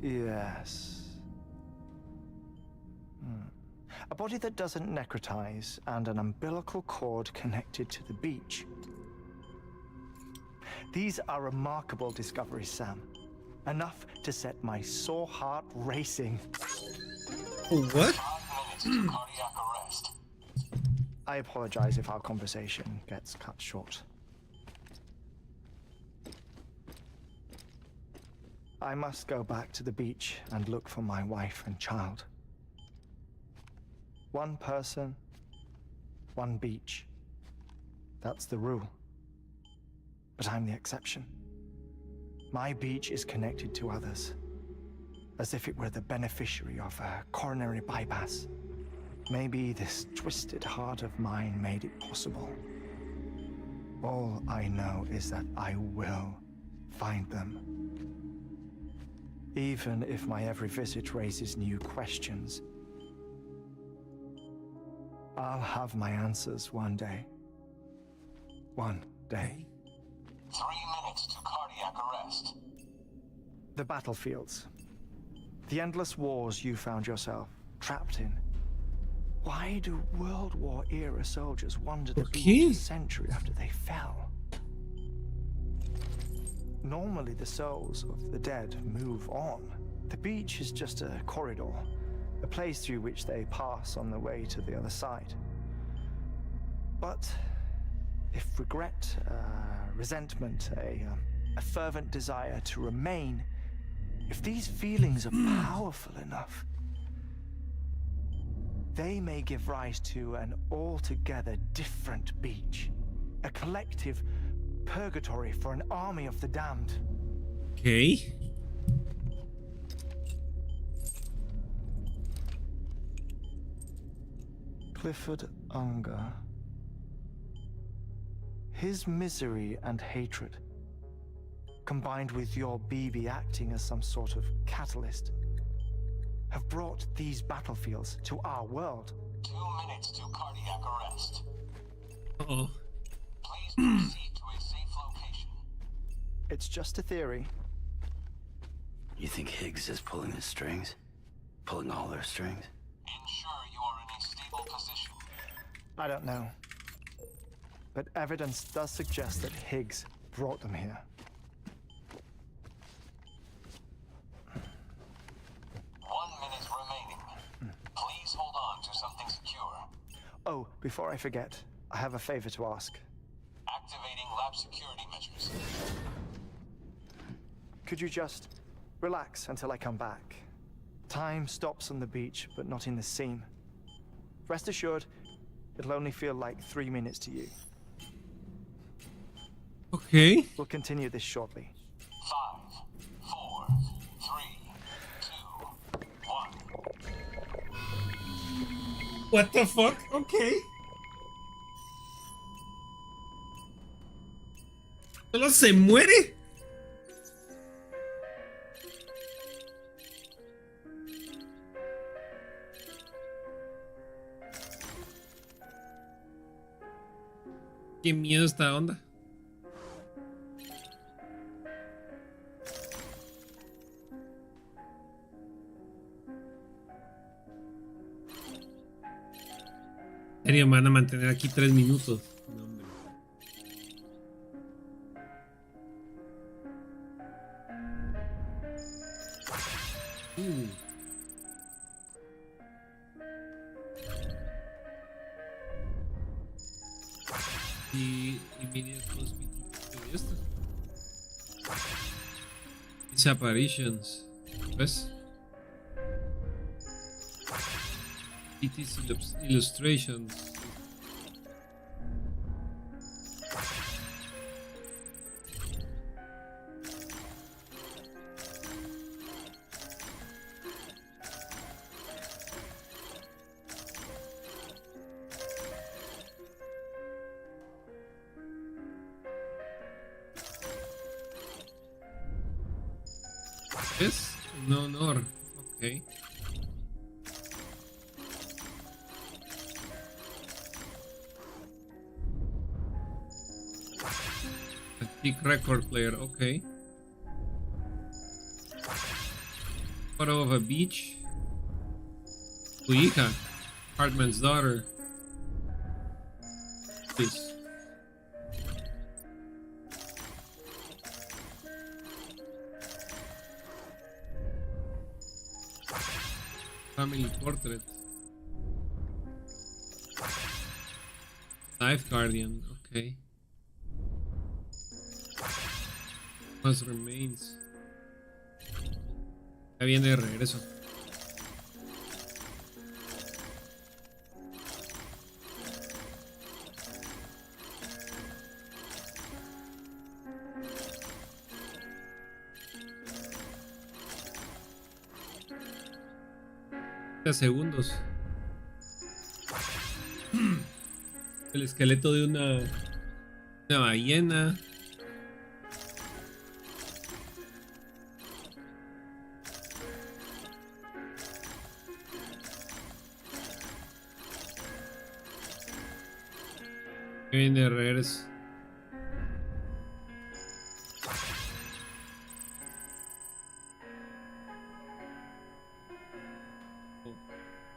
Yes. A body that doesn't necrotize and an umbilical cord connected to the beach. These are remarkable discoveries, Sam. Enough to set my sore heart racing. Oh, what? 5 minutes to cardiac arrest. I apologize if our conversation gets cut short. I must go back to the beach and look for my wife and child. One person, one beach. That's the rule. But I'm the exception. My beach is connected to others, as if it were the beneficiary of a coronary bypass. Maybe this twisted heart of mine made it possible. All I know is that I will find them. Even if my every visit raises new questions, I'll have my answers one day. One day. 3 minutes to cardiac arrest. The battlefields. The endless wars you found yourself trapped in. Why do World War era soldiers wander the beach a century after they fell? Normally the souls of the dead move on. The beach is just a corridor, a place through which they pass on the way to the other side. But if regret, resentment, a fervent desire to remain, if these feelings are powerful enough, they may give rise to an altogether different beach, a collective purgatory for an army of the damned. Okay. Clifford Unger. His misery and hatred, combined with your BB acting as some sort of catalyst, have brought these battlefields to our world. 2 minutes to cardiac arrest. Uh-oh. Please proceed to a safe location. It's just a theory. You think Higgs is pulling his strings? Pulling all their strings? Ensure you are in a stable position. I don't know. But evidence does suggest that Higgs brought them here. 1 minute remaining. Please hold on to something secure. Oh, before I forget, I have a favor to ask. Activating lab security measures. Could you just relax until I come back? Time stops on the beach, but not in the scene. Rest assured, it'll only feel like 3 minutes to you. Okay. We'll continue this shortly. 5, 4, 3, 2, 1. What the fuck? Okay. ¿Solo se muere? Qué miedo esta onda. ¿En serio me van a mantener aquí 3 minutos? No, hombre. Y immediate hospital de esto. It's apparitions. ¿Ves? It is illustrations. ¿Es? Un honor. Ok. Big record player, okay. Photo of a beach. Tu hija. Hartman's daughter. This. Family portrait. Life guardian, okay. Más remains. Ya viene de regreso. Segundos. El esqueleto de una ballena. Viene de regreso.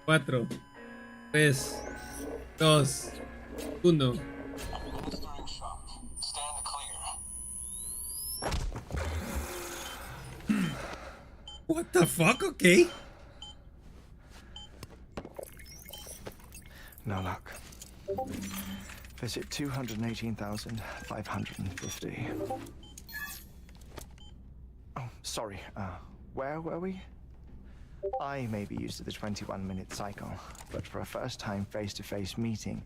Cuatro, 3, 2, 1. Administering shock. Stand clear. What the fuck? Okay. No luck. Visit 218,550. Oh, sorry. Where were we? I may be used to the 21-minute cycle, but for a first-time face-to-face meeting,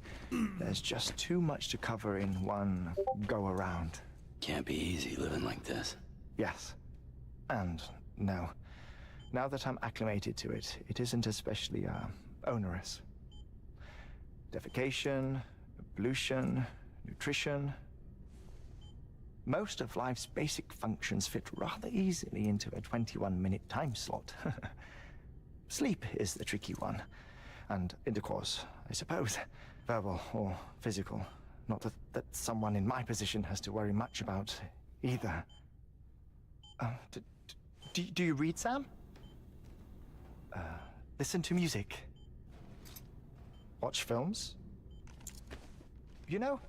there's just too much to cover in one go-around. Can't be easy living like this. Yes. And no. Now that I'm acclimated to it, it isn't especially, onerous. Defecation, pollution, nutrition. Most of life's basic functions fit rather easily into a 21-minute time slot. Sleep is the tricky one. And intercourse, I suppose. Verbal or physical. Not that someone in my position has to worry much about either. Do you read, Sam? Listen to music. Watch films. You know,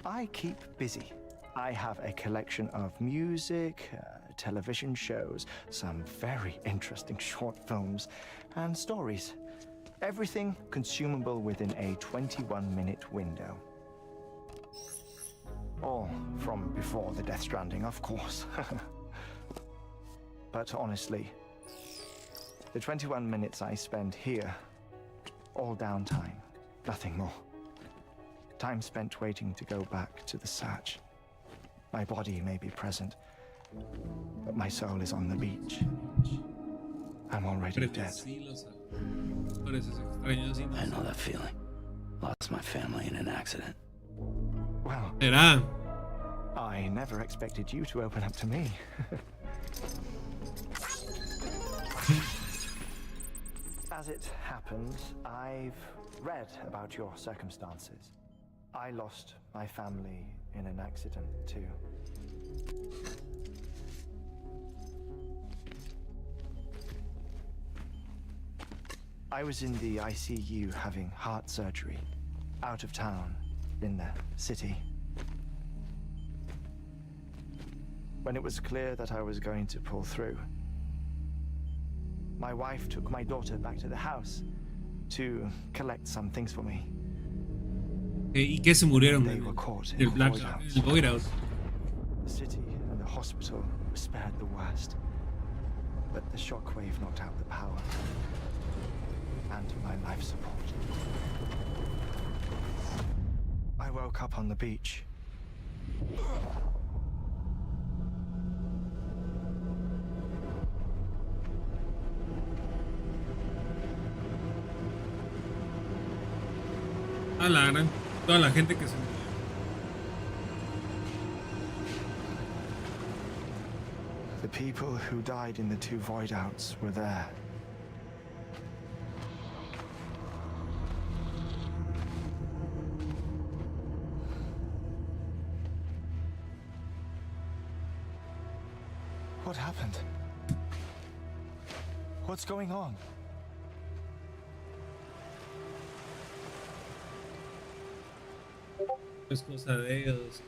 I keep busy. I have a collection of music, television shows, some very interesting short films, and stories. Everything consumable within a 21-minute window. All from before the Death Stranding, of course. But honestly, the 21 minutes I spend here, all downtime, nothing more. Time spent waiting to go back to the search. My body may be present, but my soul is on the beach. I'm already dead. I know that feeling. Lost my family in an accident. Well, I never expected you to open up to me. As it happens, I've read about your circumstances. I lost my family in an accident too. I was in the ICU having heart surgery, out of town, in the city. When it was clear that I was going to pull through, my wife took my daughter back to the house to collect some things for me. ¿Y qué se murieron? They were caught in El Black void-outs. el Void-Out. The city and the hospital were spared the worst, but the shockwave knocked out the power and my life support. I woke up on the beach. A la gran. Toda la gente que se murió. The people who died in the two void-outs were there. What happened? What's going on? Es cosa de ellos.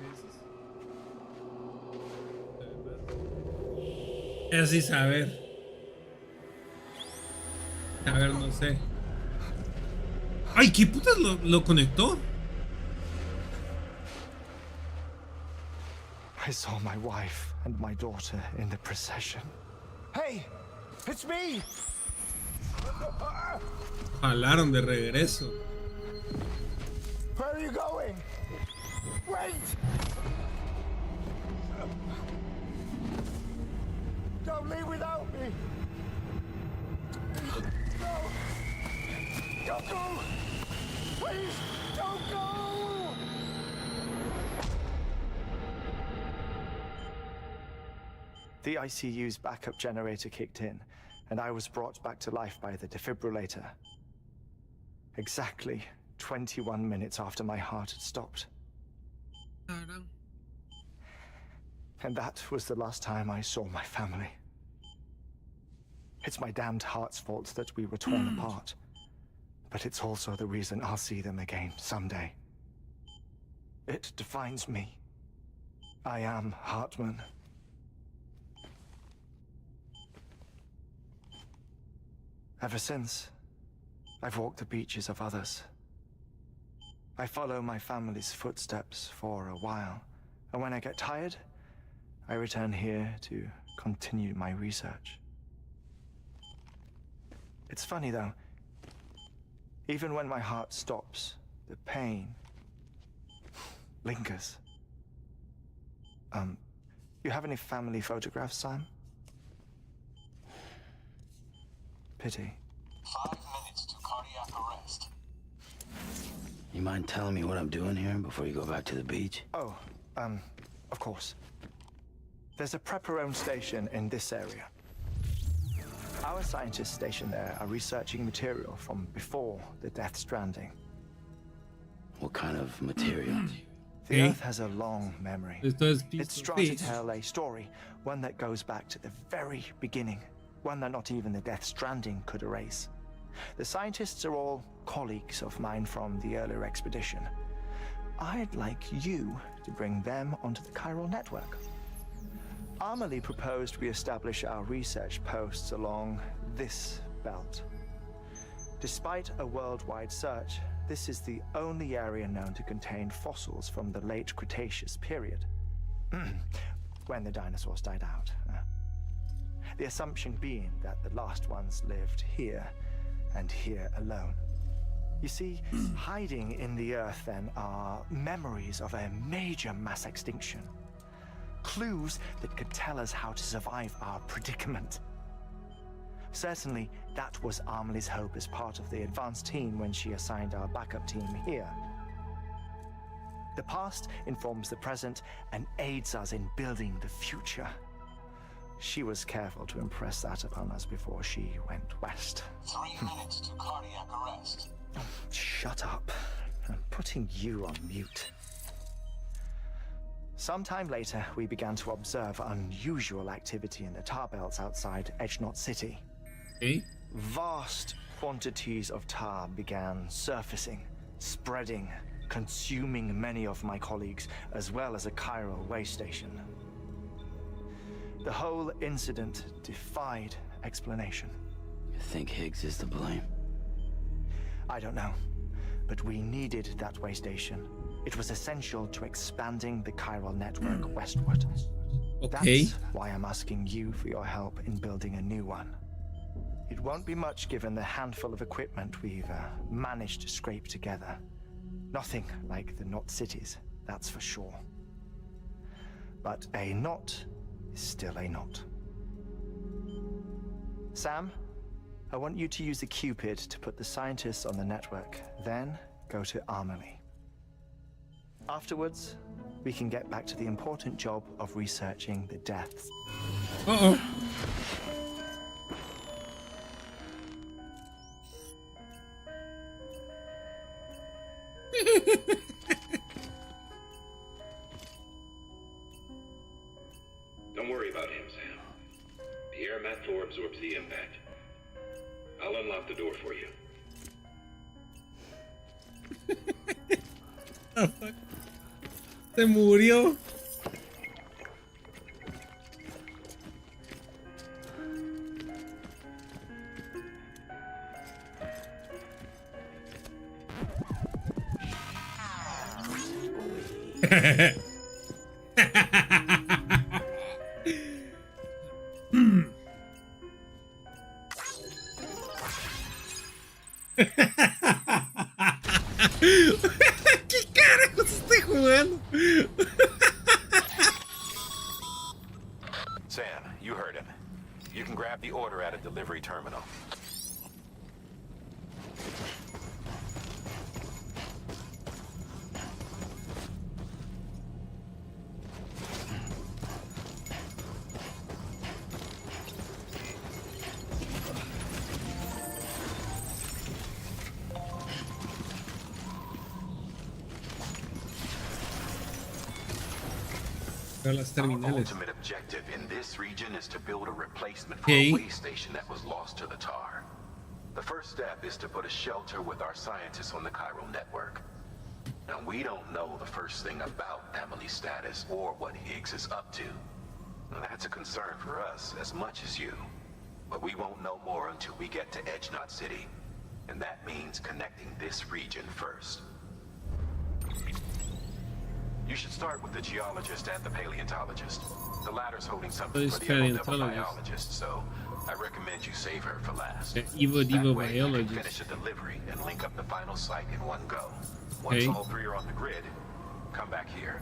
Es así saber. A ver, no sé. Ay, ¿qué putas lo conectó? I saw my wife and my daughter in the procession. Hey, it's me! Jalaron de regreso. Where are you going? Wait! Don't leave without me! No! Don't go! Please, don't go! The ICU's backup generator kicked in, and I was brought back to life by the defibrillator. Exactly 21 minutes after my heart had stopped. And that was the last time I saw my family. It's my damned heart's fault that we were torn apart. But it's also the reason I'll see them again someday. It defines me. I am Hartman. Ever since, I've walked the beaches of others. I follow my family's footsteps for a while, and when I get tired, I return here to continue my research. It's funny though, even when my heart stops, the pain lingers. You have any family photographs, Sam? Pity. 5 minutes to cardiac arrest. You mind telling me what I'm doing here before you go back to the beach? Oh, of course. There's a prep-your-own station in this area. Our scientists stationed there are researching material from before the Death Stranding. What kind of material? The Earth has a long memory. It's trying to fish. tell a story, one that goes back to the very beginning, one that not even the Death Stranding could erase. The scientists are all colleagues of mine from the earlier expedition. I'd like you to bring them onto the chiral network. Amelie proposed we establish our research posts along this belt. Despite a worldwide search, this is the only area known to contain fossils from the late Cretaceous period, when the dinosaurs died out. The assumption being that the last ones lived here and here alone. You see, hiding in the Earth then are memories of a major mass extinction. Clues that could tell us how to survive our predicament. Certainly, that was Amelie's hope as part of the advanced team when she assigned our backup team here. The past informs the present and aids us in building the future. She was careful to impress that upon us before she went west. 3 minutes to cardiac arrest. Shut up. I'm putting you on mute. Sometime later, we began to observe unusual activity in the tar belts outside Edgenot City. Okay. Vast quantities of tar began surfacing, spreading, consuming many of my colleagues, as well as a chiral way station. The whole incident defied explanation. You think Higgs is to blame? I don't know, but we needed that way station. It was essential to expanding the chiral network westward. Okay. That's why I'm asking you for your help in building a new one. It won't be much given the handful of equipment we've managed to scrape together. Nothing like the knot cities, that's for sure. But a knot is still a knot. Sam, I want you to use the Cupid to put the scientists on the network, then go to Amelie. Afterwards, we can get back to the important job of researching the deaths. Uh-oh. Don't worry about him, Sam. The air mat floor absorbs the impact. I'll unlock the door for you. Oh, fuck. Se murió. ¿Qué carajos estoy jugando? Sam, you heard him. You can grab the order at a delivery terminal. Las Our terminales. ultimate objective in this region is to build a replacement for Okay. a way station that was lost to the tar. The first step is to put a shelter with our scientists on the chiral network. Now, we don't know the first thing about Amelie's status or what Higgs is up to. Now, that's a concern for us as much as you. But we won't know more until we get to Edgenot City. And that means connecting this region first. You should start with the geologist and the paleontologist. The latter's holding something Those for the evil paleontologists. biologist, so I recommend you save her for last. The evil That way you can biologist. finish the delivery and link up the final site in one go. Once Okay. all three are on the grid, come back here.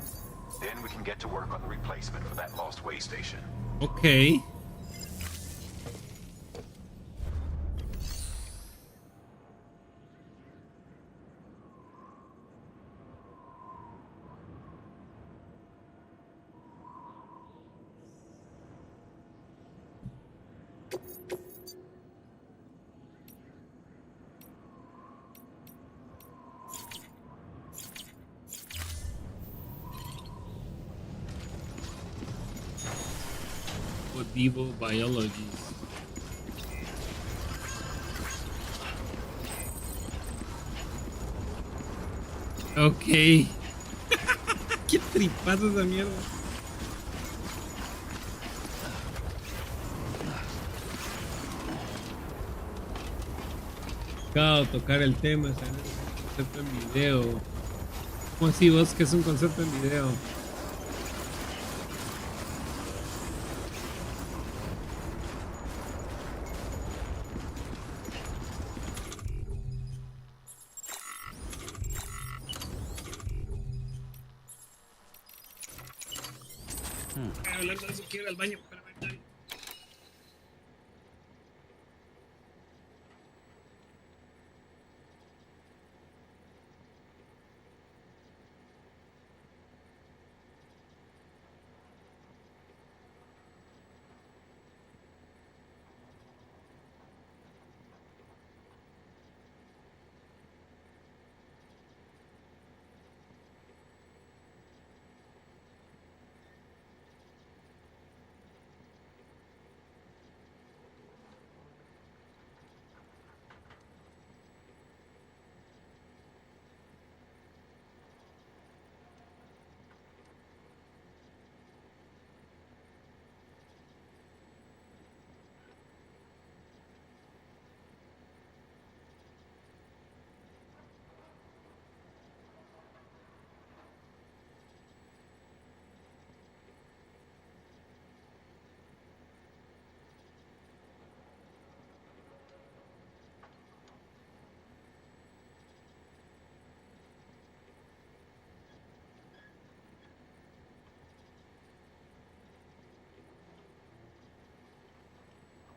Then we can get to work on the replacement for that lost way station. Okay. What evil biologies. Ok. Qué tripazo esa mierda. Acabo de tocar el tema, ¿sabes? Concepto en video. ¿Cómo así vos que es un concepto en video? Hablando de eso, quiero ir al baño. Espérame.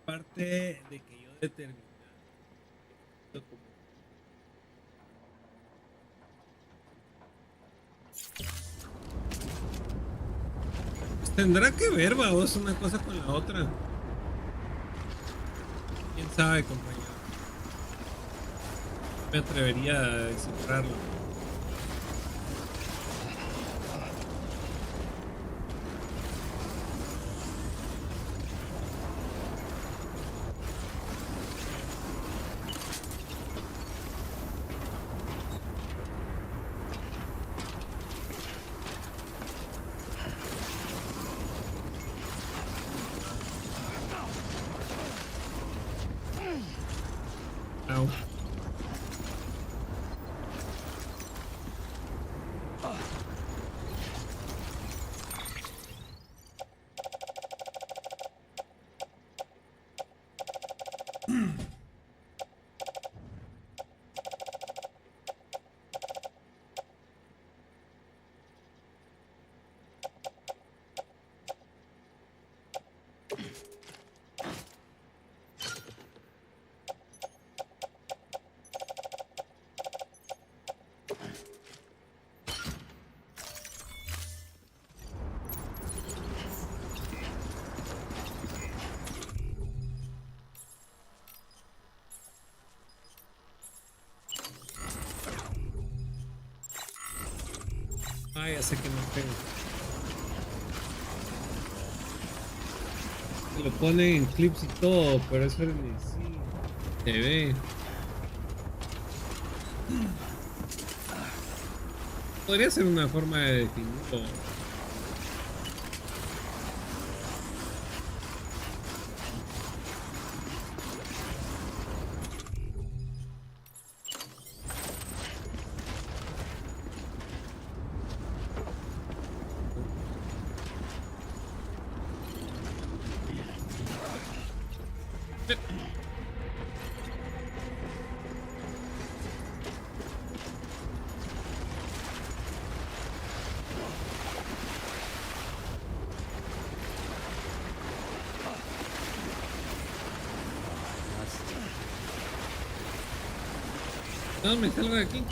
Parte de que yo determinara como pues tendrá que ver, vamos, una cosa con la otra. Quién sabe, compañero. Me atrevería a descifrarlo. Au. Ah, ya sé que no pega. Se lo ponen en clips y todo, pero eso ni sí se ve. Podría ser una forma de definirlo. No, me salgo de aquí.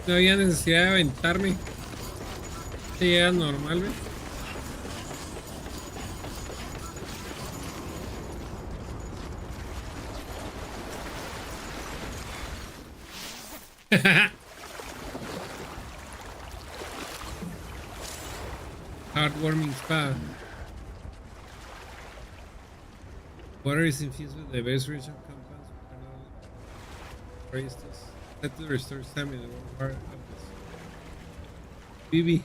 No había necesidad de aventarme. Sí, era normal, ¿ves? Heartwarming spa. Water is infused with the best range of compounds. Raise this. Set to restore stamina. One part of this. BB.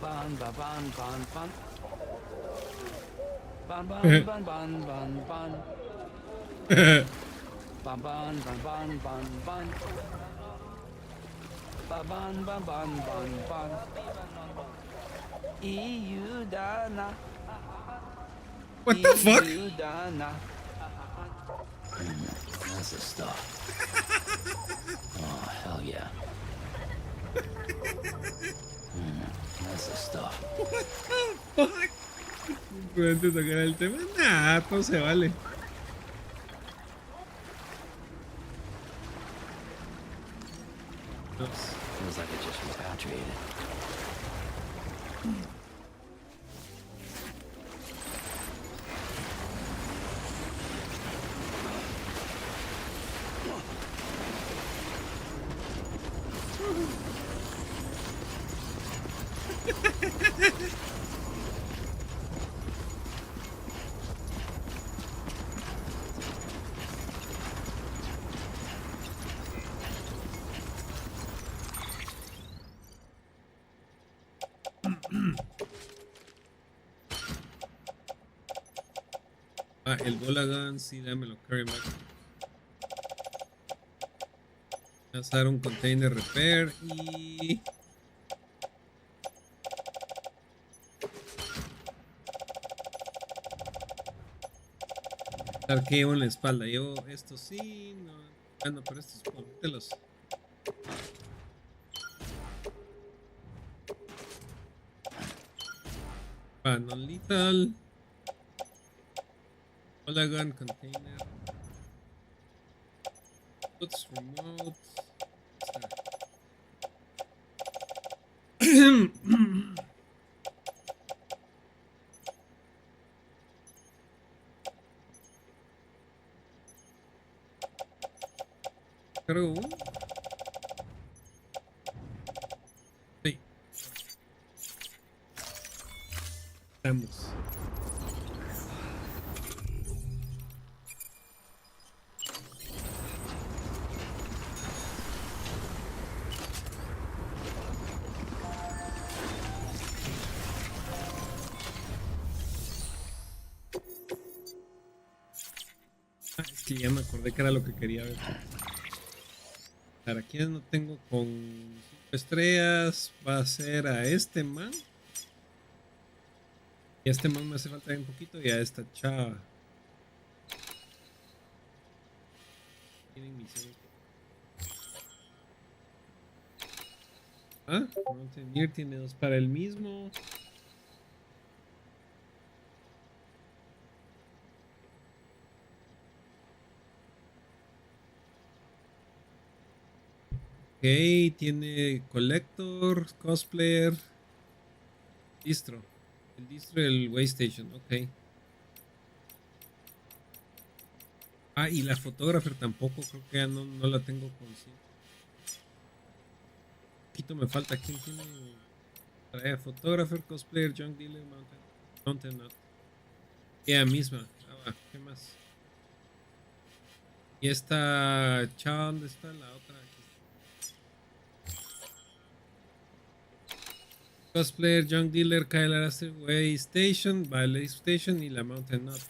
Ban ban ban ban ban. Ban ban ban ban ban ban. Ban ban ban ban ban ban. Ban ban ban ban ban ban. Iudana. What the fuck? Iudana. That's the stuff. Oh hell yeah. That's the stuff. Fuck. Antes de tocar el tema, nah, todo se vale. Feels like I just repatriated. Ah, el Bolagan, sí, dámelo, carry back. Lanzar un container repair y... ¿Qué llevo en la espalda? Llevo esto, sí, no. Ah, no, pero estos, póntelos. Non lethal. Polygon container. What's remote? Cargo uno. Sí. Estamos. Es que ya me acordé que era lo que quería ver. Para quienes no tengo con 5 estrellas, va a ser a este man. Y a este man me hace falta un poquito. Y a esta chava. Tienen misiones. Ah, Mountaineer tiene 2 para el mismo. Ok, tiene Collector, Cosplayer, Distro. El Distro y el Waystation, ok. Ah, y la Photographer tampoco, creo que ya no la tengo consciente. Un poquito me falta. ¿Quién tiene? Trae Photographer, Cosplayer, Junk Dealer, Mountain Nut. Ella misma. Ah, va, ¿qué más? Y esta chava, ¿dónde está la otra? Cosplayer, Junk Dealer, Kyle Araster, Way Station, Ballet Station y la Mountain Nut.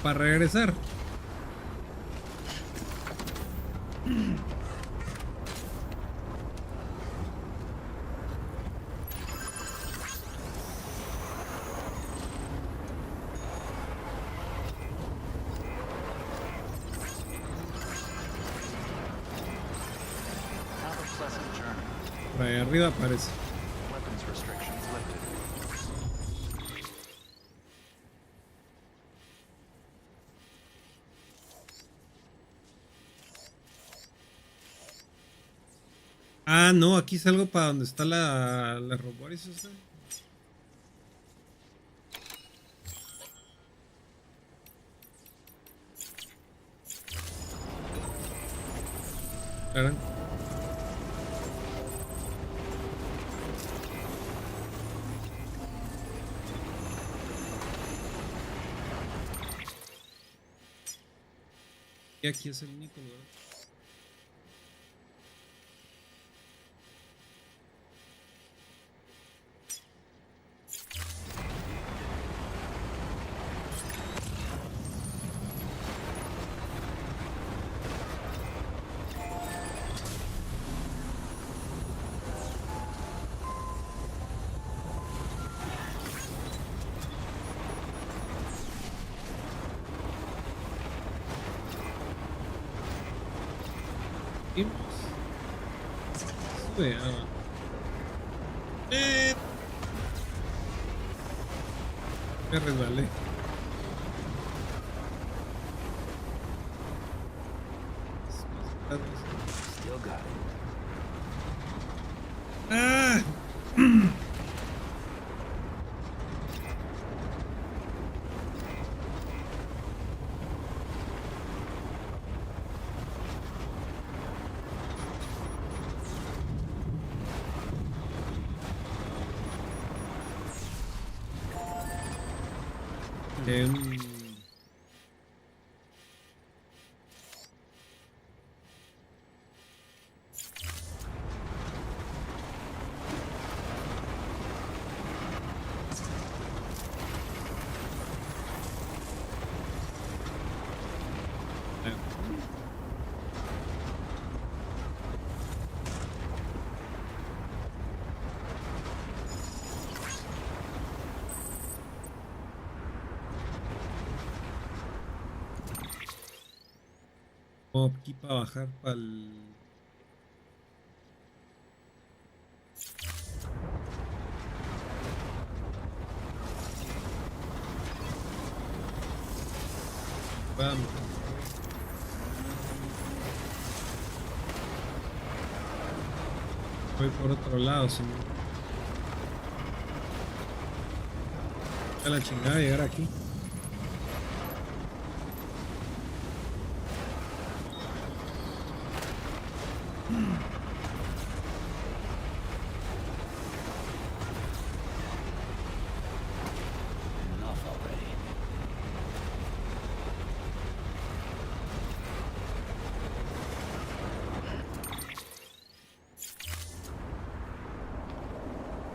para regresar. Have a pleasant journey. Por ahí arriba aparece. Weapons restrictions lifted. Ah, no, aquí salgo para donde está la Roboris. ¿Está? Claro. Y aquí es el único lugar. Y sube, me resbalé. Still got it. Ah. Em, Como aquí para bajar para el... Vamos. Voy por otro lado, señor. A la chingada llegar aquí. Enough already.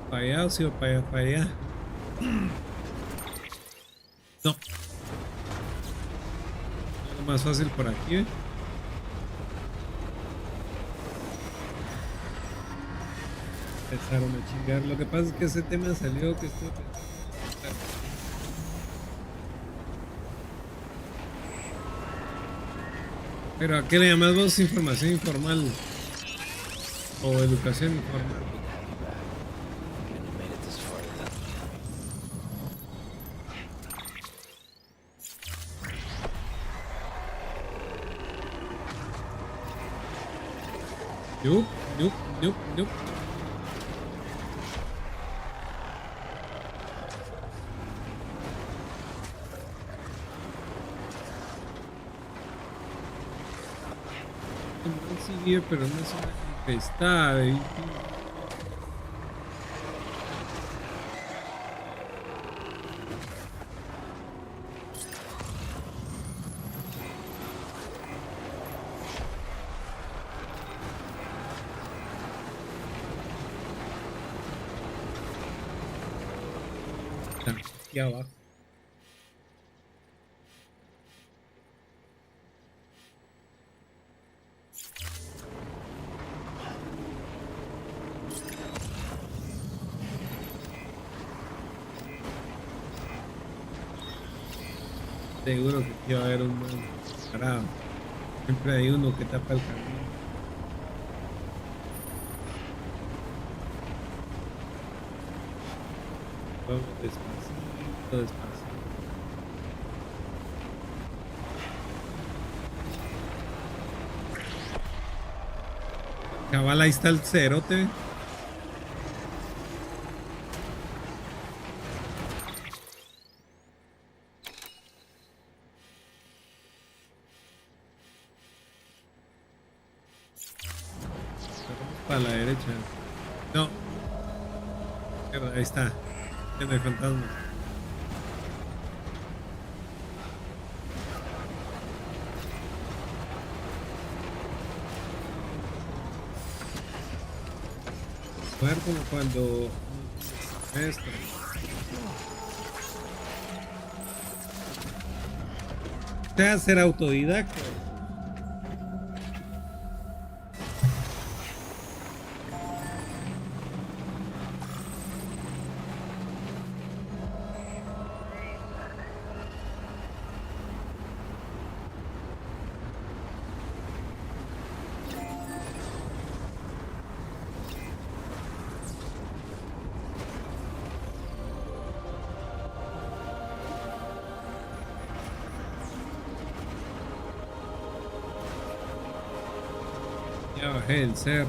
Para allá o sí o para allá, para allá. No. Es más fácil por aquí, ¿eh? Empezaron a chingar. Lo que pasa es que ese tema salió que estoy pensando. Pero ¿a qué le llamas vos información informal? O educación informal. And you made it this far without me. Yup, yup, yup, yup. Sí, pero no es una tempestad. Aquí abajo. Seguro que aquí va a haber un man parado. Siempre hay uno que tapa el camino. Vamos despacito, despacito. Cabal, ahí está el cerote. Para la derecha. No. Ahí está. En el fantasma. A ver como cuando esto. Sea ser autodidacta. Ya bajé el cerro.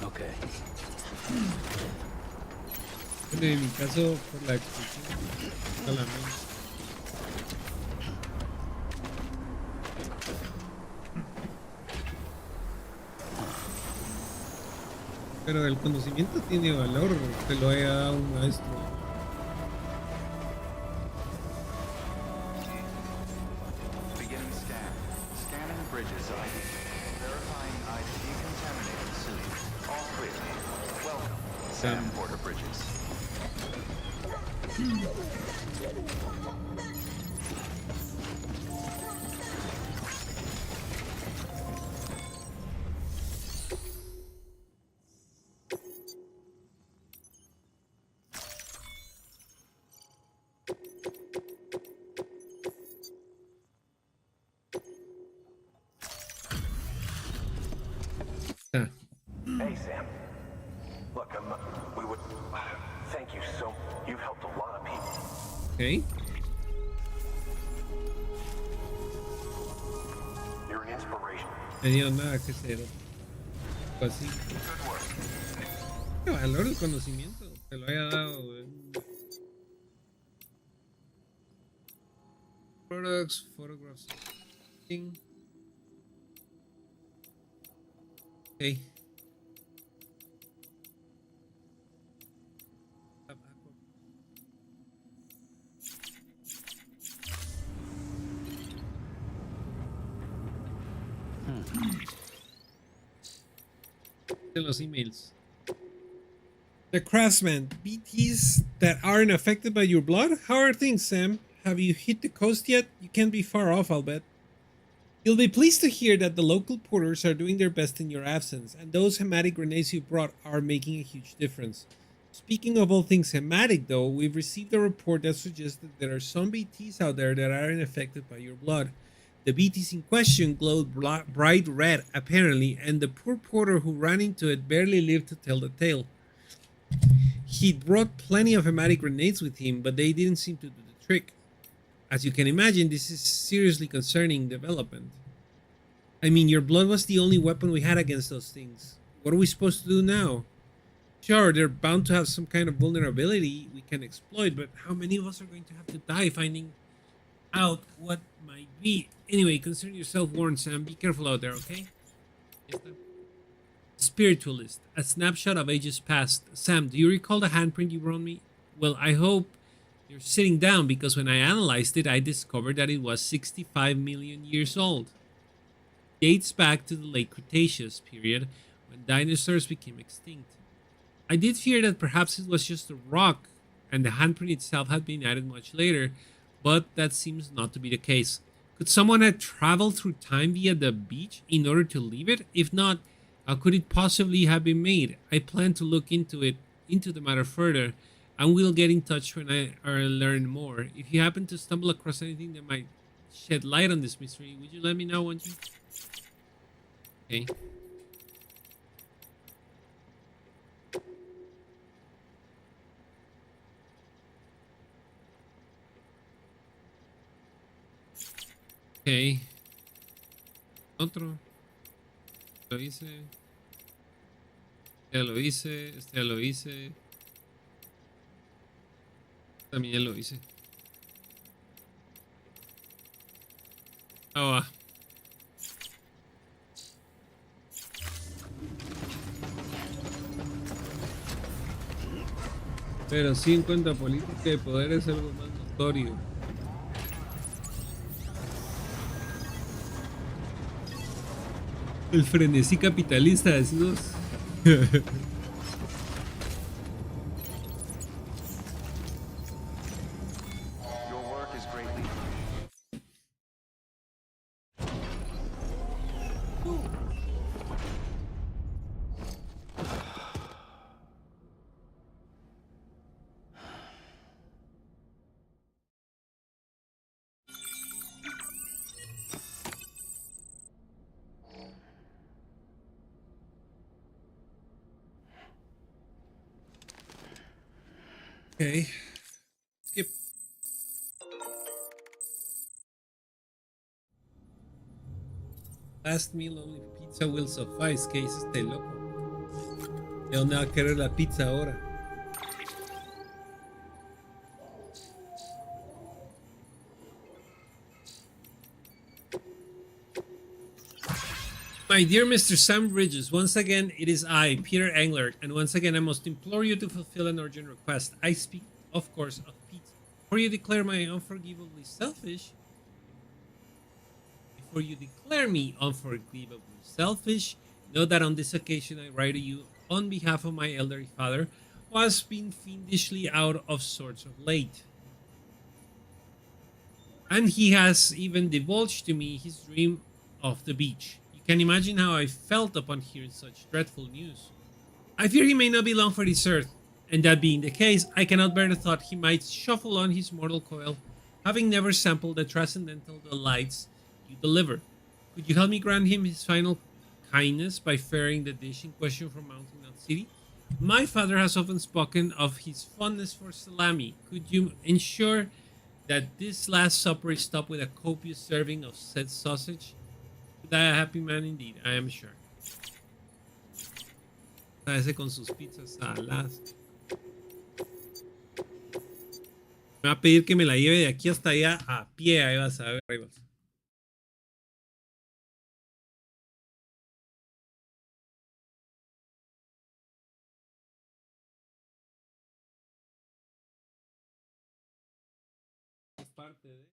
Okay. Bueno, en mi caso, por la expresión, solamente. Pero el conocimiento tiene valor, te lo haya dado un maestro. Beginning scan. Scanning bridges ID. Verifying ID decontaminating suit. All clear. Welcome, Sam Porter Bridges. Ah, Hey, Sam. Look, we would... Thank you so... You've helped a lot of people. ok. You're an inspiration. Tenía nada que ser. Pues así. Good work. ¿Qué valor el conocimiento? Te lo haya dado. Products, photographs. Ok. De los emails. The Craftsman, BTs that aren't affected by your blood? How are things, Sam? Have you hit the coast yet? You can't be far off, I'll bet. You'll be pleased to hear that the local porters are doing their best in your absence, and those hematic grenades you brought are making a huge difference. Speaking of all things hematic, though, we've received a report that suggests that there are some BTs out there that aren't affected by your blood. The BTs in question glowed bright red, apparently, and the poor porter who ran into it barely lived to tell the tale. He'd brought plenty of hematic grenades with him, but they didn't seem to do the trick. As you can imagine, this is seriously concerning development. I mean, your blood was the only weapon we had against those things. What are we supposed to do now? Sure, they're bound to have some kind of vulnerability we can exploit, but how many of us are going to have to die finding out what might be? Anyway, consider yourself warned, Sam. Be careful out there, okay? Spiritualist, a snapshot of ages past. Sam, do you recall the handprint you brought me? Well, I hope you're sitting down, because when I analyzed it, I discovered that it was 65 million years old. Dates back to the late Cretaceous period, when dinosaurs became extinct. I did fear that perhaps it was just a rock, and the handprint itself had been added much later, but that seems not to be the case. Could someone have traveled through time via the beach in order to leave it? If not, How could it possibly have been made? I plan to look into the matter further, and we'll get in touch when I learn more. If you happen to stumble across anything that might shed light on this mystery, would you let me know, won't you? Okay. Okay. Otro. Lo hice. Ya lo hice. Este ya lo hice. También ya lo hice. Ah, va. Pero sí, en cuanto a política de poder es algo más notorio. El frenesí capitalista, decimos. Your work is greatly. Okay. Skip. Last meal only pizza will suffice. ¿Qué dice este loco? ¿De dónde va a querer la pizza ahora? My dear Mr. Sam Bridges, once again it is I, Peter Englert, and once again I must implore you to fulfill an urgent request. I speak, of course, of pizza. Before you declare me unforgivably selfish, know that on this occasion I write to you on behalf of my elderly father, who has been fiendishly out of sorts of late. And he has even divulged to me his dream of the beach. You can imagine how I felt upon hearing such dreadful news. I fear he may not be long for this earth, and that being the case, I cannot bear the thought he might shuffle on his mortal coil, having never sampled the transcendental delights you deliver. Could you help me grant him his final kindness by ferrying the dish in question from Mountain Out City? My father has often spoken of his fondness for salami. Could you ensure that this last supper is topped with a copious serving of said sausage? Die a happy man indeed, I am sure. Ese con sus pizzas saladas. Me va a pedir que me la lleve de aquí hasta allá a pie. Ahí vas a ver, ahí vas. Es parte de...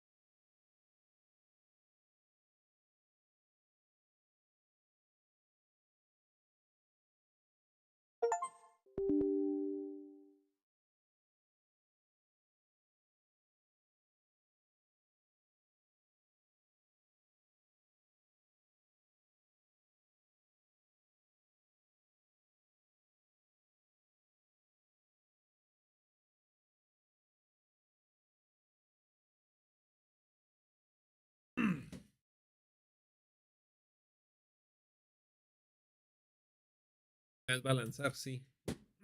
Es balanzar, sí.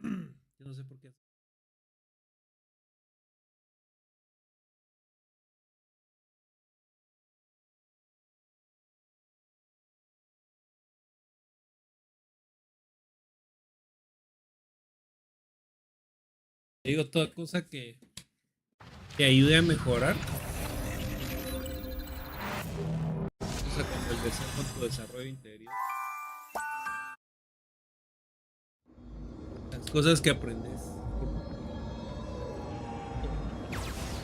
Yo no sé por qué. Digo, toda cosa que ayude a mejorar. O sea, con tu desarrollo interior. Las cosas que aprendes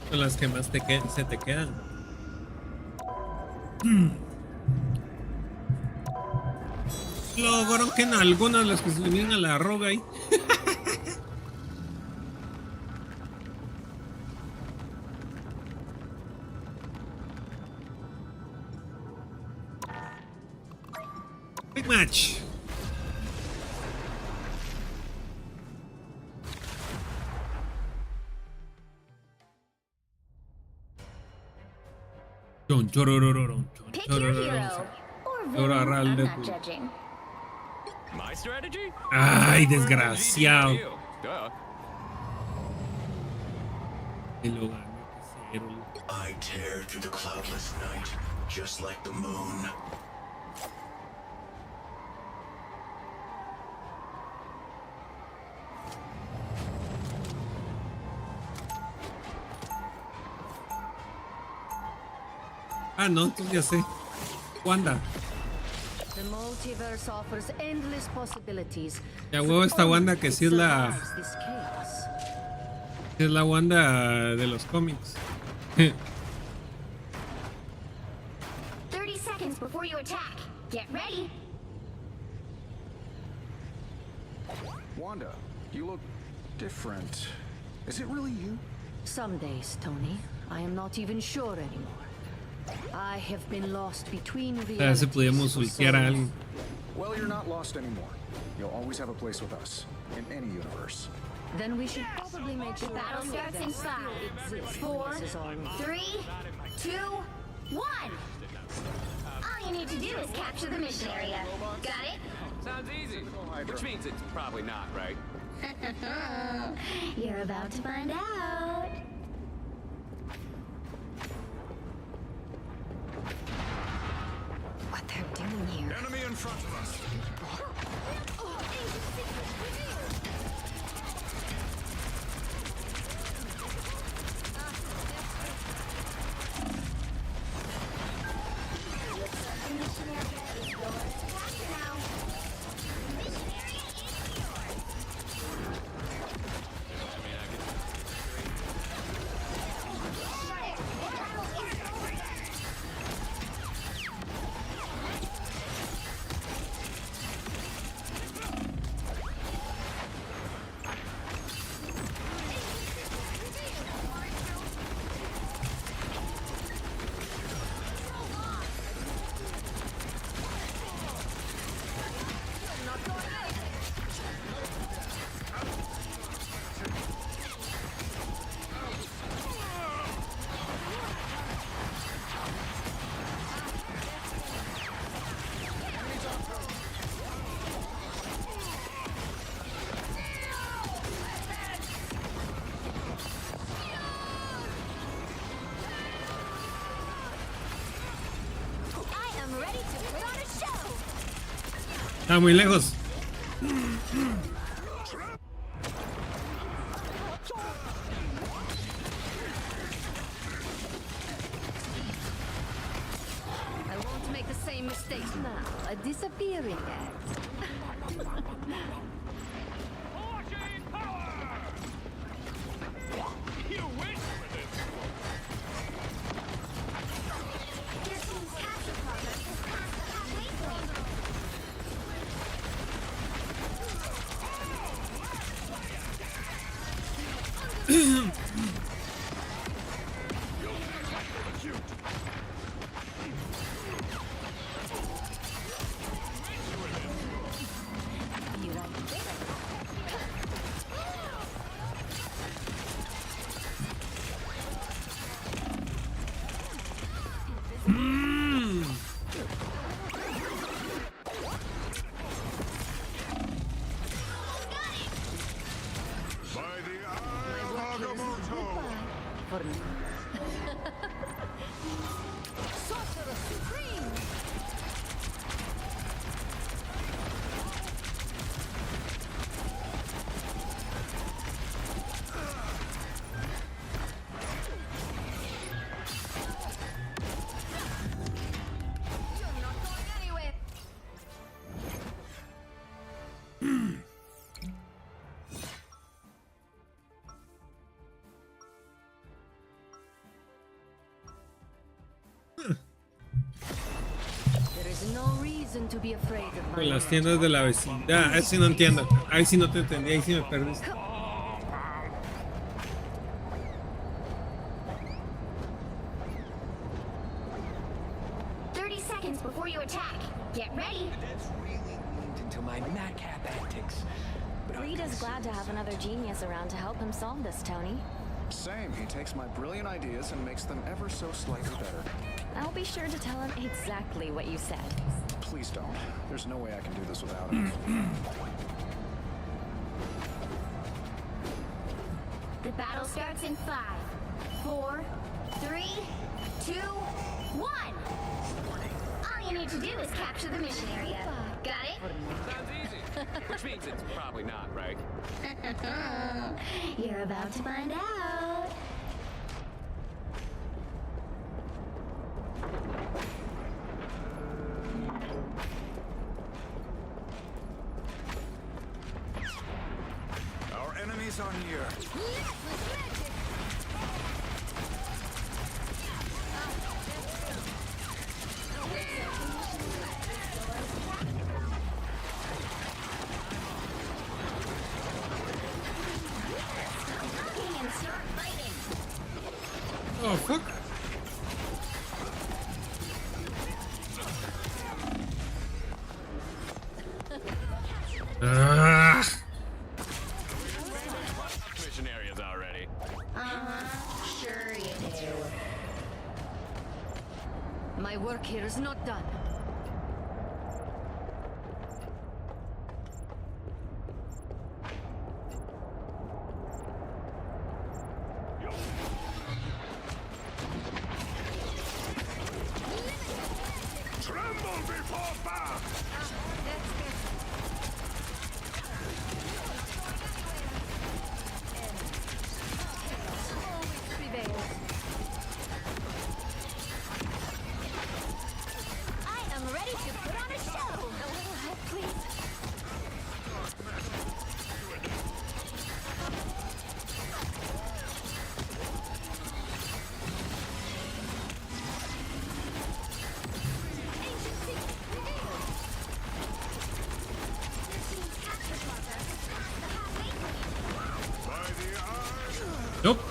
son las que más se te quedan. Lograron que en algunas de las que se le vienen a la arroga ahí. Big match. Chon, chororororón, chon, Pick your chorororón. hero or Ahora villain. agarra el I'm de not tu- judging. My strategy? Ay, Where's the desgraciado. GG deal? Duh. Que lo gane, que cero. I tear through the cloudless night, just like the moon. Ah, no, entonces ya sé. Wanda. The multiverse offers endless possibilities. Ya huevo esta Wanda que sí es la... Survives this chaos. sí es la Wanda de los cómics. 30 seconds before you attack. Get ready. Wanda, you look different. Is it really you? Some days, Tony, I am not even sure anymore. I have been lost between A ver si realities podíamos for so ubicar a alguien. long. Well, you're not lost anymore. You'll always have a place with us, in any universe. Then we should probably make sure Battle any starts in events still 5, exist 4, when this is all over. 3, 2, 1. All you need to do is capture the mission area. Got it? Sounds easy. Which means it's probably not, right? You're about to find out. What they're doing here. Enemy in front of us. I am ready to put on a show. Está muy lejos. I won't make the same mistakes now. A disappearing act. Your team's capture progress has passed the halfway point. Be right there. For now. Sorcerer Supreme! You're not going anywhere! There is no reason to be afraid of Con my las tiendas de la vecindad. Ahí sí no entiendo. Ahí sí no te entendí. Ahí sí me perdiste. 30 seconds before you attack. Get ready. That's really leaned into my madcap antics. But Rita's glad to have another genius around to help him solve this, Tony. Same. He takes my brilliant ideas and makes them ever so slightly better. I'll be sure to tell him exactly what you said. Please don't. There's no way I can do this without him. The battle starts in 5, 4, 3, 2, 1. All you need to do is capture the mission area. Got it? Sounds easy. Which means it's probably not, right? You're about to find out. Our enemies are near. Oh, fuck. Mission areas already. Sure you do. My work here is not done. Tremble before fire! I am ready to put on a show. A little help, please. Nope.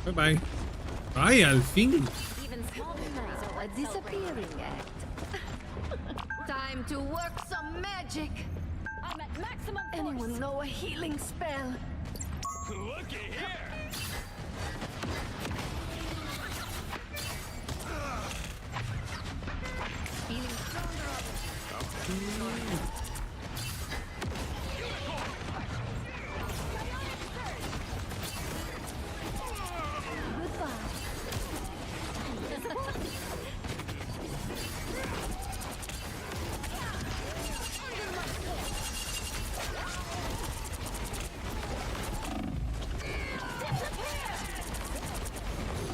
Bye bye. Bye, al fin. Even small memories are a disappearing act. Time to work some magic. I'm at maximum force. Anyone know a healing spell? Looky here. Feeling stronger.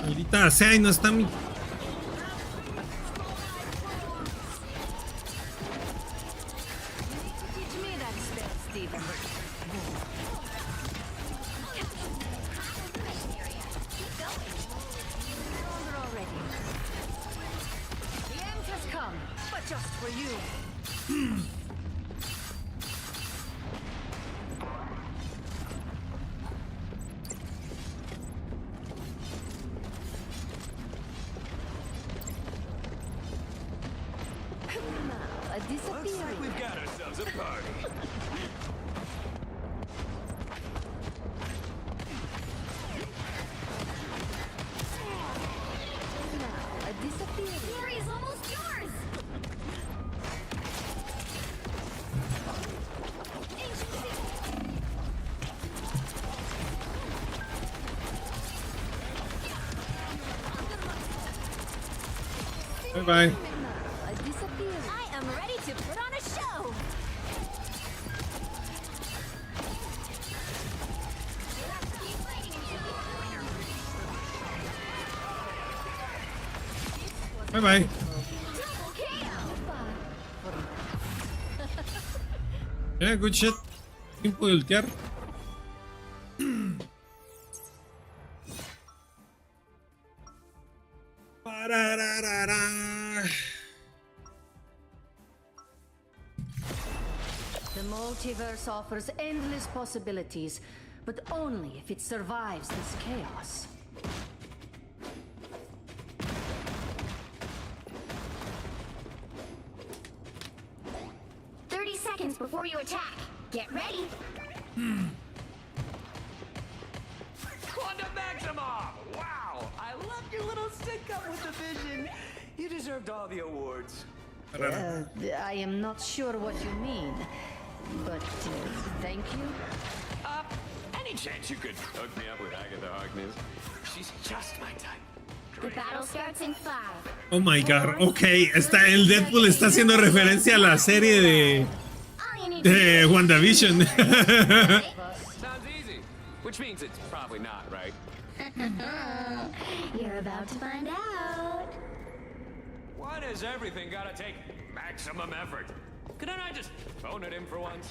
Maldita sea, y no está mi. Teach me that spell, Stephen. Stronger already. The end has come, but just for you. Now, a disappearing. We've got ourselves a party. Now, a disappearing. Glory is almost yours. Bye bye. Now, a disappearing. I am ready to put on a show. Bye bye. Yeah, good shit. ¿Quién puede ultear? Parararara. The multiverse offers endless possibilities, but only if it survives this chaos. seconds before you attack. Get ready. Quantum Maximum! Wow! I love your little stick-up with the vision. You deserved all the awards. I am not sure what you mean, but thank you. Any chance you could hook me up with Agatha Harkness? She's just my type. The battle starts in 5. Oh my god, ok, el Deadpool está haciendo referencia a la serie de WandaVision. Sounds easy, which means it's probably not, right? You're about to find out. Why does everything gotta take maximum effort? Couldn't I just phone it in for once?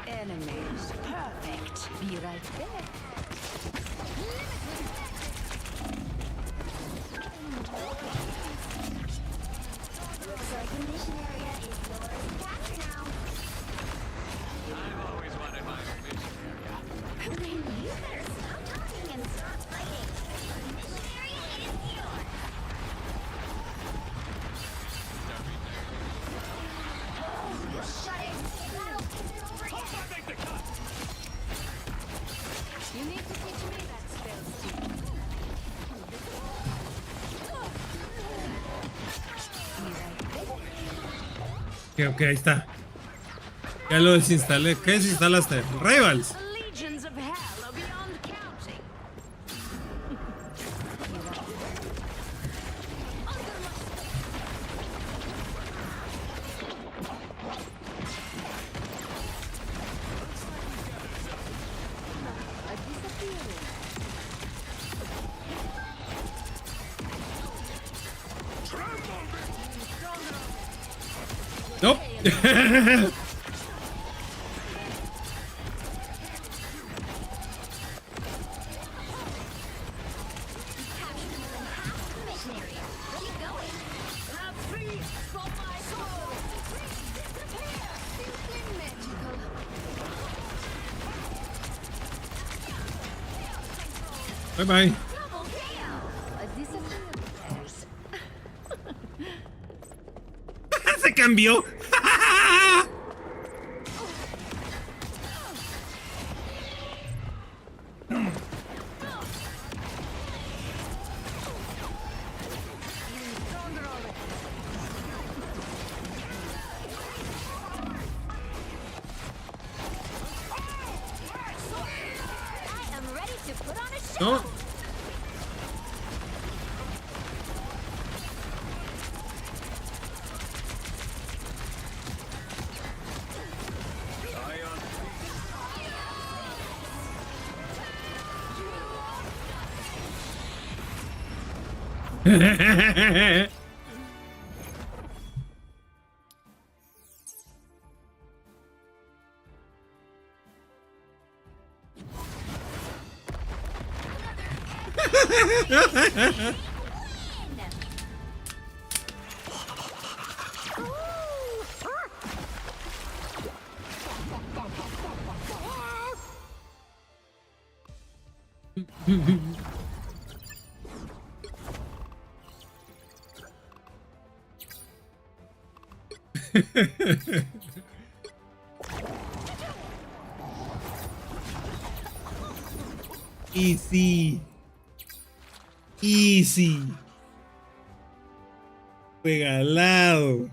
Enemies, perfect. Be right there. Looks like the mission area is yours to capture now. I've always wanted my own mission area. Then you better stop talking and start fighting. The mission area is yours. Shut it. Battle isn't over yet. You need to teach me that spell, Steve. Ok, ahí está. Ya lo desinstalé. ¿Qué desinstalaste? Rivals. Legions of hell are beyond counting. Nope. Bye bye. Se cambió. No. Easy. Easy. Regalado.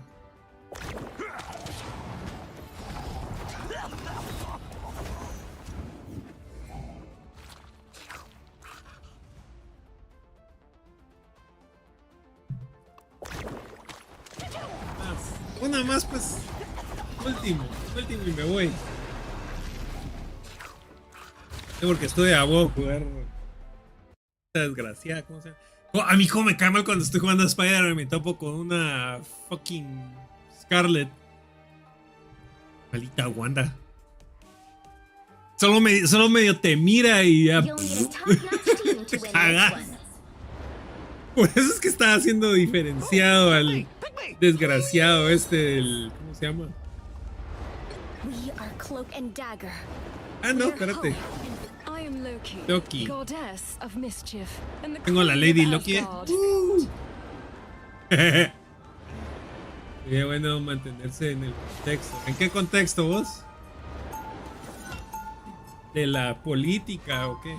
Una más, pues. Último y me voy. Porque estoy a jugar. Esta desgraciada, ¿cómo se llama? A mí como me cae mal cuando estoy jugando a Spider-Man y me topo con una fucking Scarlet. Maldita Wanda. Solo medio te mira y ya. Te cagas. Por eso es que estaba siendo diferenciado al desgraciado este del. ¿Cómo se llama? We are Cloak and Dagger. Ah, no, espérate. I am Loki, Loki. goddess of mischief, and the Tengo la queen Lady of Loki. Asgard. Sería bueno mantenerse en el contexto. ¿En qué contexto vos? ¿De la política o qué?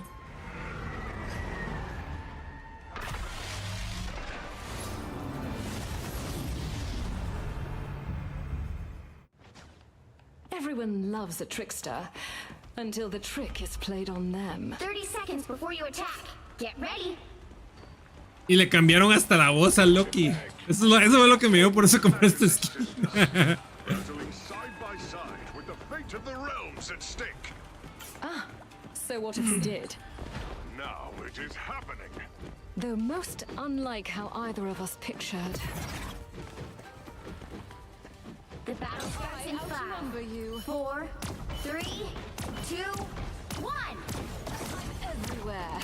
Everyone loves a trickster until the trick is played on them. 30 seconds before you attack. Get ready. Y le cambiaron hasta la voz a Loki. Eso fue lo que me dio por eso comprar esta skin. Ah, so what if we did? Now it is happening. Though most unlike how either of us pictured. The battle starts in 5, 4, 3, 2, 1. I'm everywhere.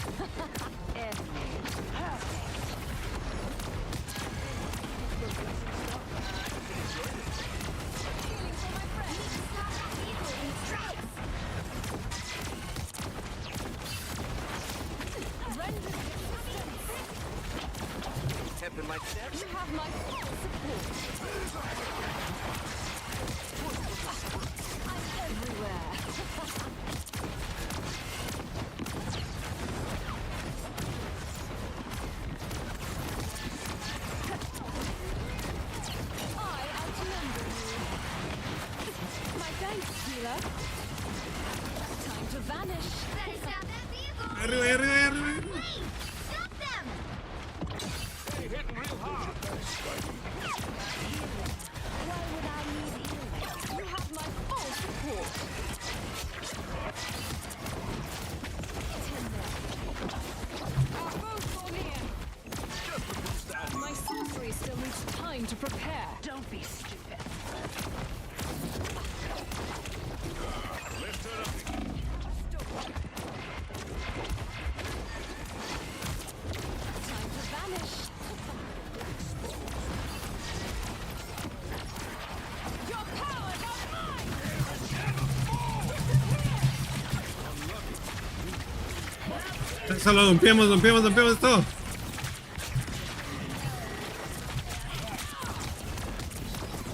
Tapping my steps. You have my full support. I'm everywhere. I outnumber you. My thanks, healer. Time to vanish. That is not that vehicle. Arriba, arriba, arriba. Please, stop them. They hitting real hard. Why would I need you? You have my full support. Our foes draw near. My sorcery still needs time to prepare. Don't be stupid. Lift it up. Time to vanish. Your powers are mine! Solo dompeamos todo.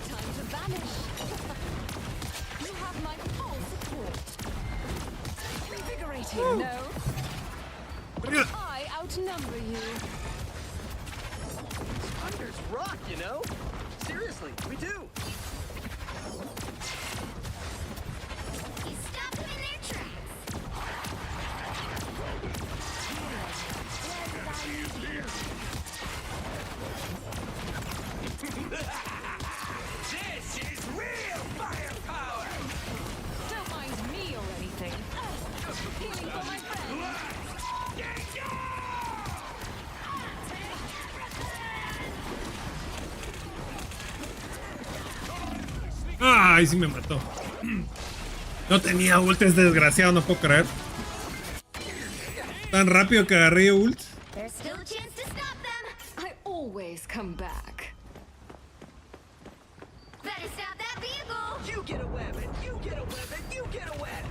Time to vanish. You have my full support. Invigorating, no? I outnumber you. Hunters rock, you know? Seriously, we do. You stop them in their tracks. This is real firepower! Don't mind me or anything. Healing for my friend. Ay, sí me mató. No tenía ult, es desgraciado, no puedo creer. Tan rápido que agarré ult. There's still a chance to stop them. I always come back. Better stop that vehicle. You get a weapon, you get a weapon, you get a weapon!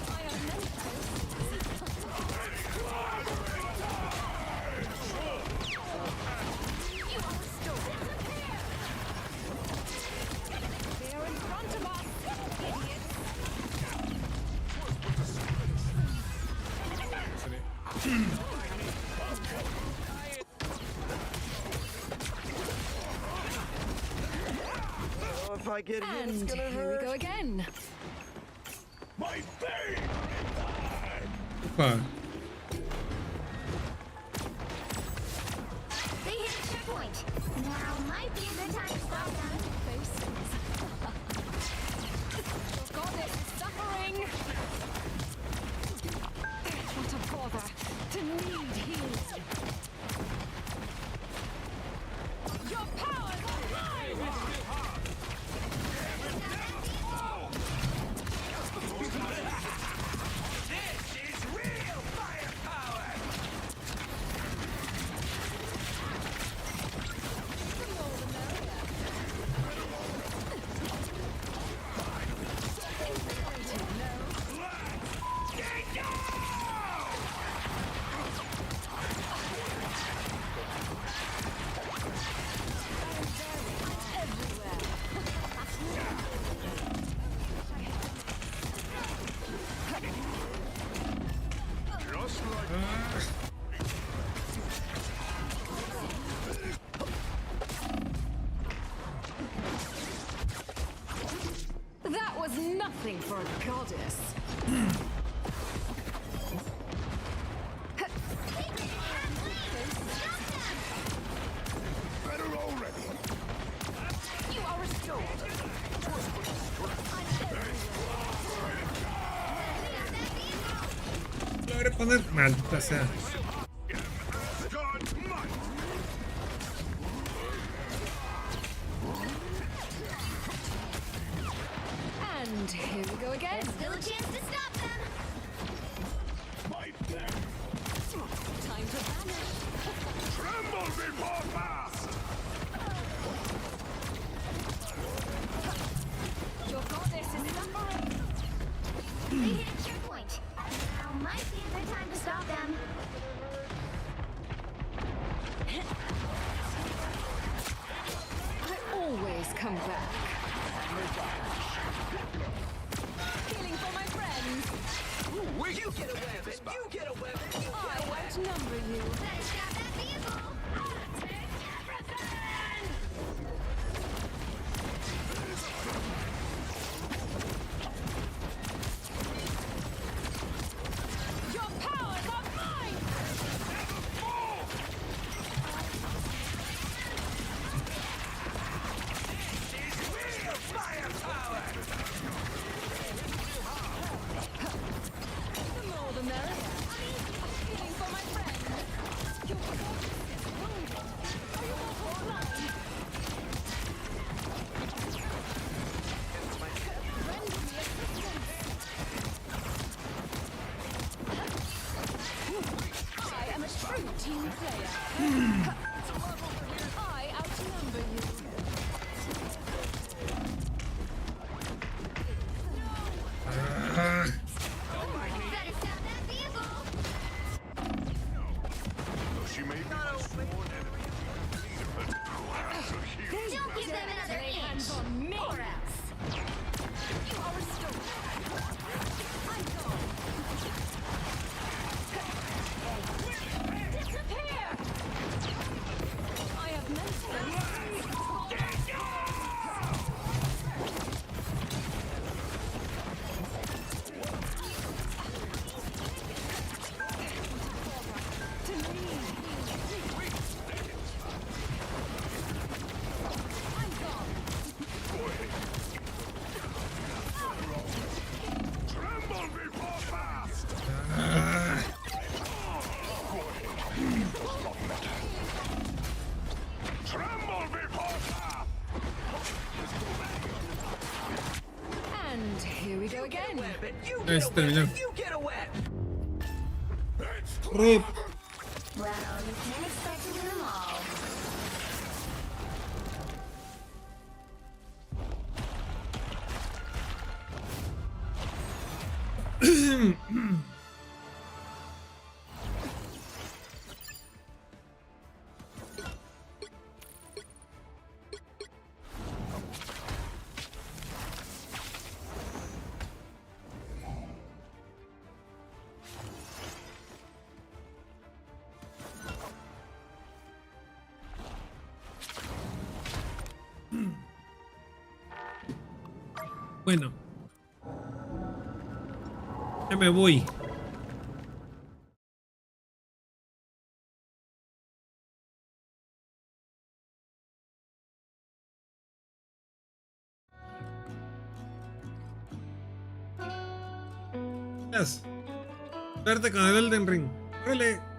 I am They're in front of us, idiots. Oh, if I get hit, it's And gonna here hurt. we go again. My bane! Opa. They hit a checkpoint. Now might be a good time to stop them. Your goddess is suffering. What a bother to need healing. Your powers are mine! This is real Better already. You are restored. Logré poner maldita sea. And here we go again. There's still a chance to stop them. Time to vanish. Tremble before fast. Your goddess is suffering. They hit a checkpoint. Now might be a good time to stop them. I always come back. Healing for my friends. You get away with it. You get away with it. I outnumber you. Better stop that vehicle. Your powers are mine. The more the merrier. Healing for my friend. Your goddess is wounded. Are you all alright? Render me assistance. I am a true team player. I outnumber you. Better stop that vehicle. Though she may be my sworn enemy, neither of us has a heel. Don't give them another Lay hands inch. on me. Or else. You are restored. I'm gone. Disappear! I have meant them. To me. I'm gone. Tremble before fast. Tremble before fast. And here we go again. Nice, terminó. You get away. Rip. Well, you can't expect to win them all. Bueno. Ya me voy. Yes. Suerte con el Elden Ring. Órale.